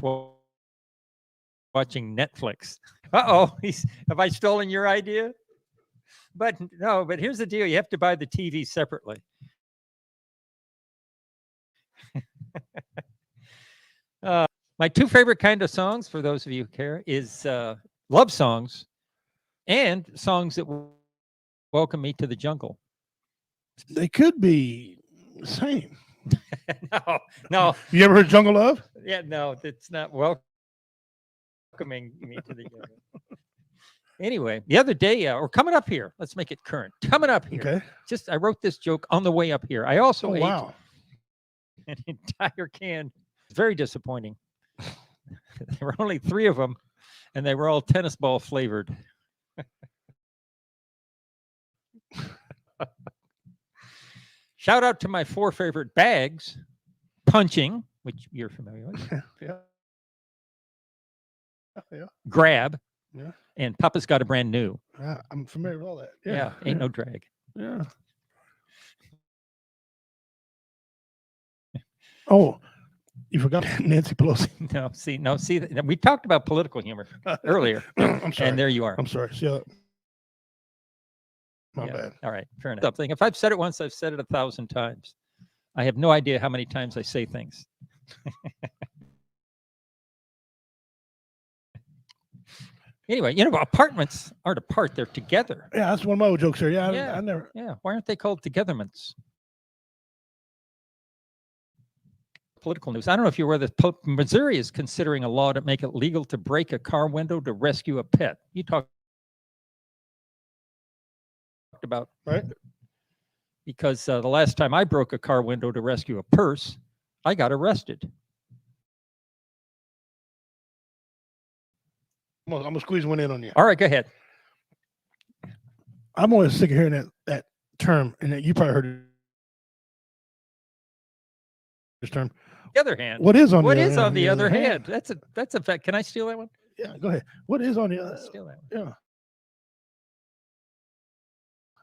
watching Netflix. Uh-oh, have I stolen your idea? But here's the deal. You have to buy the TV separately. My 2 favorite kind of songs, for those of you who care, is love songs and songs that welcome me to the jungle. They could be the same. No. You ever heard Jungle Love? Yeah, no, it's not welcoming me to the jungle. Anyway, the other day, or coming up here, let's make it current. Coming up here. Okay. I wrote this joke on the way up here. I also ate Wow. an entire can. It's very disappointing. There were only 3 of them, and they were all tennis ball flavored. Shout out to my 4 favorite bags: punching, which you're familiar with, Yeah. Yeah. grab, Yeah. and Papa's got a brand new. Yeah. I'm familiar with all that. Yeah, ain't no drag. Yeah. Oh, you forgot Nancy Pelosi. No, see, we talked about political humor earlier, I'm sorry. and there you are. I'm sorry. See how my bad. All right, fair enough. Something. If I've said it once, I've said it 1,000 times. I have no idea how many times I say things. Anyway, apartments aren't apart; they're together. Yeah, that's one of my old jokes here. Yeah, Yeah. I never. Yeah, why aren't they called togetherments? Political news. I don't know if you're aware that Missouri is considering a law to make it legal to break a car window to rescue a pet. You talked about, Right. because the last time I broke a car window to rescue a purse, I got arrested. I'm gonna squeeze one in on you. All right, go ahead. I'm always sick of hearing that term, and that you probably heard this term. The other hand. What is on What the is other on the other hand? That's a fact. Can I steal that one? Yeah, go ahead. What is on the other? Steal that one. Yeah.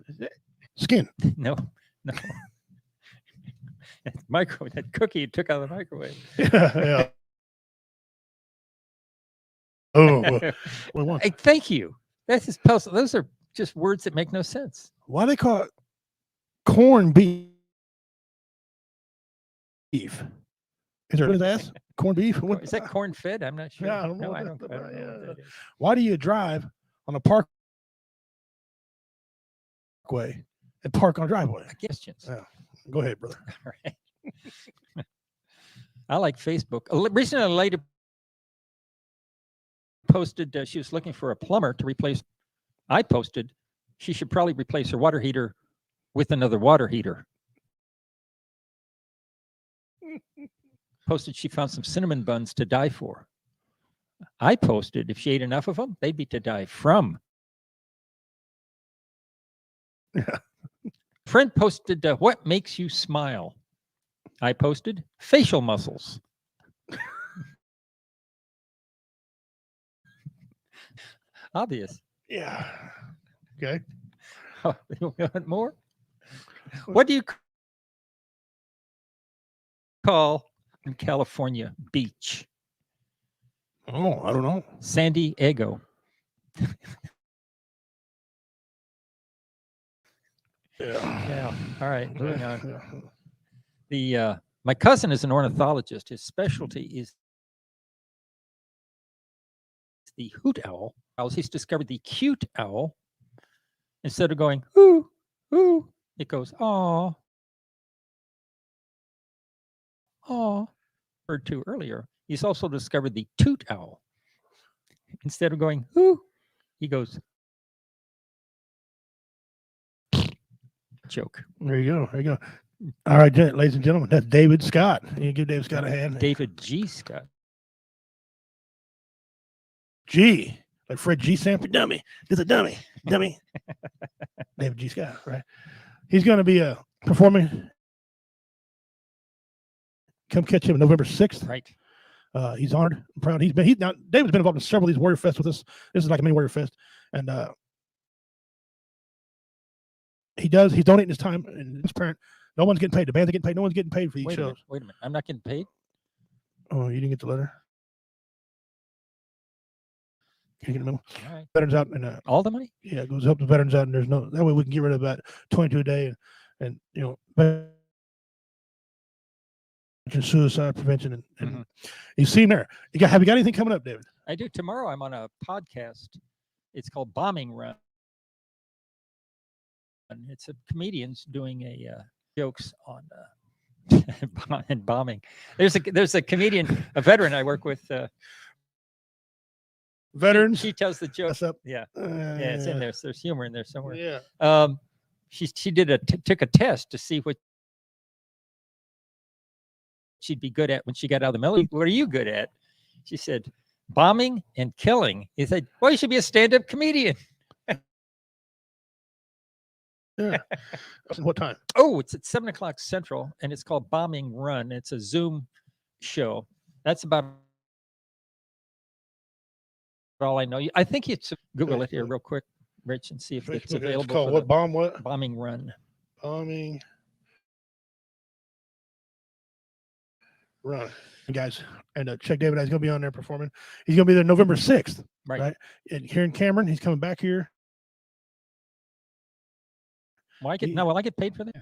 Is it skin? No. That cookie you took out of the microwave. Yeah. Oh, well, Hey, thank you. Those are just words that make no sense. why they call it corned beef? Is there what is that? Corned beef? What, Is that corn fed? I'm not sure. Yeah, I don't know No, what I that- don't know what that is. Why do you drive on a parkway and park on a driveway? Questions. Yeah. Go ahead, brother. All right. I like Facebook. Recently, a lady posted she was looking for a plumber to replace. I posted she should probably replace her water heater with another water heater. Posted she found some cinnamon buns to die for. I posted if she ate enough of them, they'd be to die from. Yeah. Friend posted, what makes you smile? I posted facial muscles. Obvious. Yeah. Okay. Oh, you want more? What do you call in California beach? Oh, I don't know. San Diego. Yeah. All right. Moving on. My cousin is an ornithologist. His specialty is the hoot owl. He's discovered the cute owl. Instead of going ooh ooh, it goes aw aw. Referred to earlier. He's also discovered the toot owl. Instead of going ooh, he goes. Joke. There you go. There you go. All right, ladies and gentlemen, that's David Scott. You give David Scott a hand. David G. Scott. G, like Fred G. Sanford, dummy. This is a dummy. David G. Scott, right? He's going to be performing. Come catch him November 6th. Right. He's honored and proud. David's been involved in several of these Warrior Fests with us. This is like a mini Warrior Fest. And he's donating his time and his parent. No one's getting paid. The band's getting paid. No one's getting paid for these shows. Wait a minute. I'm not getting paid? Oh, you didn't get the letter? Can you get a memo? All right. Veterans out and All the money? yeah, it goes help the veterans out, and there's no that way we can get rid of about 22 a day and veteran suicide prevention and you see him there. Have you got anything coming up, David? I do. Tomorrow I'm on a podcast. It's called Bombing Run. It's a comedians doing a jokes on and bombing. There's a comedian, a veteran I work with. Veterans. She tells the joke. That's up. Yeah, yeah, it's in there. So there's humor in there somewhere. Yeah. She took a test to see what she'd be good at when she got out of the military. What are you good at? She said, bombing and killing. He said, well, you should be a stand-up comedian. Yeah. What time? Oh, it's at 7:00 Central, and it's called Bombing Run. It's a Zoom show. That's about all I know. I think it's Google it here real quick, Rich, and see if it's available. It's called what? Bomb what? Bombing Run. Bombing Run. Guys, and check David. He's going to be on there performing. He's going to be there November 6th. Right. And here in Cameron, he's coming back here. Well, I get paid for that.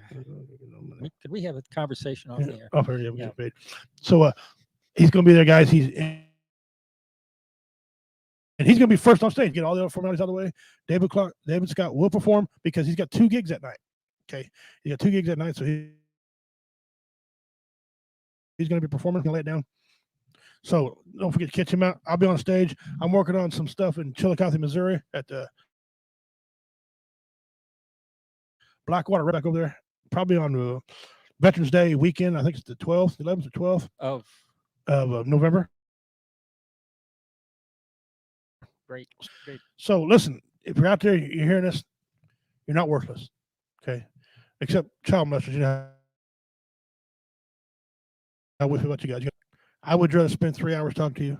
Could we have a conversation off the air? Off air, yeah, we get paid. So he's going to be there, guys. And he's going to be first on stage. Get all the other formalities out of the way. David Scott will perform because he's got 2 gigs that night. Okay, he got 2 gigs that night, so he's going to be performing. He'll lay it down. So don't forget to catch him out. I'll be on stage. I'm working on some stuff in Chillicothe, Missouri, at the Blackwater, right back over there. Probably on Veterans Day weekend. I think it's the 12th, 11th or 12th of November. Great. So listen, if you're out there, you're hearing this, you're not worthless. Okay, except child molesters. You know, I wish about you guys. I would rather spend 3 hours talking to you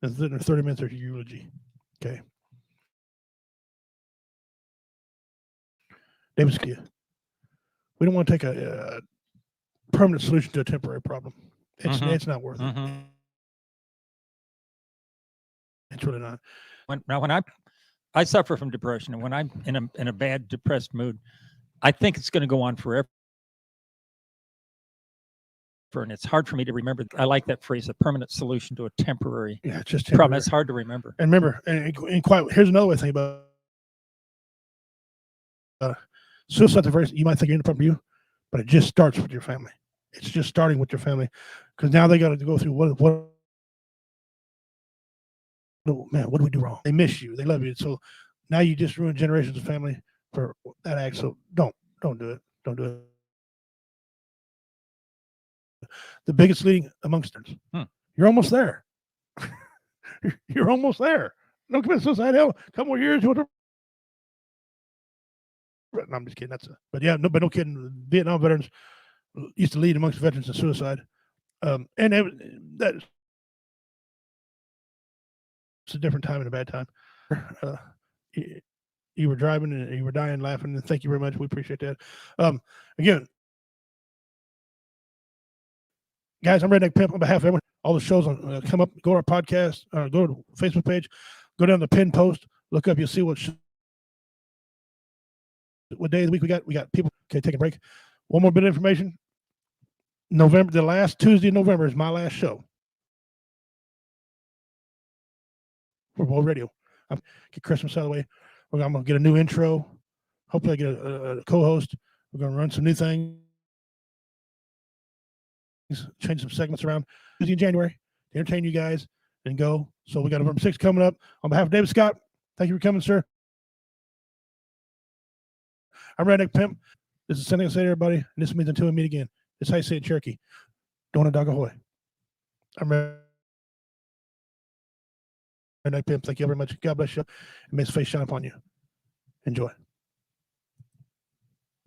than 30 minutes of your eulogy. Okay. David, we don't want to take a permanent solution to a temporary problem. It's not worth it. It's really not. When I suffer from depression, and when I'm in a bad, depressed mood, I think it's going to go on forever. And it's hard for me to remember. I like that phrase, a permanent solution to a temporary problem. It's hard to remember. And remember, and quite, here's another way to think about suicide. You might think you're in the problem for you, but it just starts with your family. It's just starting with your family, because now they got to go through what. Oh, man, what do we do wrong? They miss you. They love you. So now you just ruined generations of family for that act. So don't do it. Don't do it. The biggest leading amongst us. You're almost there. You're almost there. Don't commit suicide. Hell, a couple more years. No, I'm just kidding. But no kidding. Vietnam veterans used to lead amongst veterans in suicide. And that's a different time and a bad time. You were driving and you were dying laughing, and thank you very much. We appreciate that. Again, guys, I'm Redneck Pimp on behalf of everyone. All the shows on come up, go to our podcast, go to the Facebook page, go down the pin post, look up, you'll see what day of the week we got. We got people. Okay, take a break. One more bit of information. The last Tuesday in November is my last show for World Radio. Get Christmas out of the way. I'm going to get a new intro. Hopefully I get a co-host. We're going to run some new things. Change some segments around in January to entertain you guys and go. So we got November 6th coming up. On behalf of David Scott, thank you for coming, sir. I'm Redneck Pimp. This is something I say to everybody, and this means until we meet again. This is how you say it in Cherokee. Don't a dog ahoy. I'm Redneck Pimp. Thank you very much. God bless you, and may his face shine upon you. Enjoy.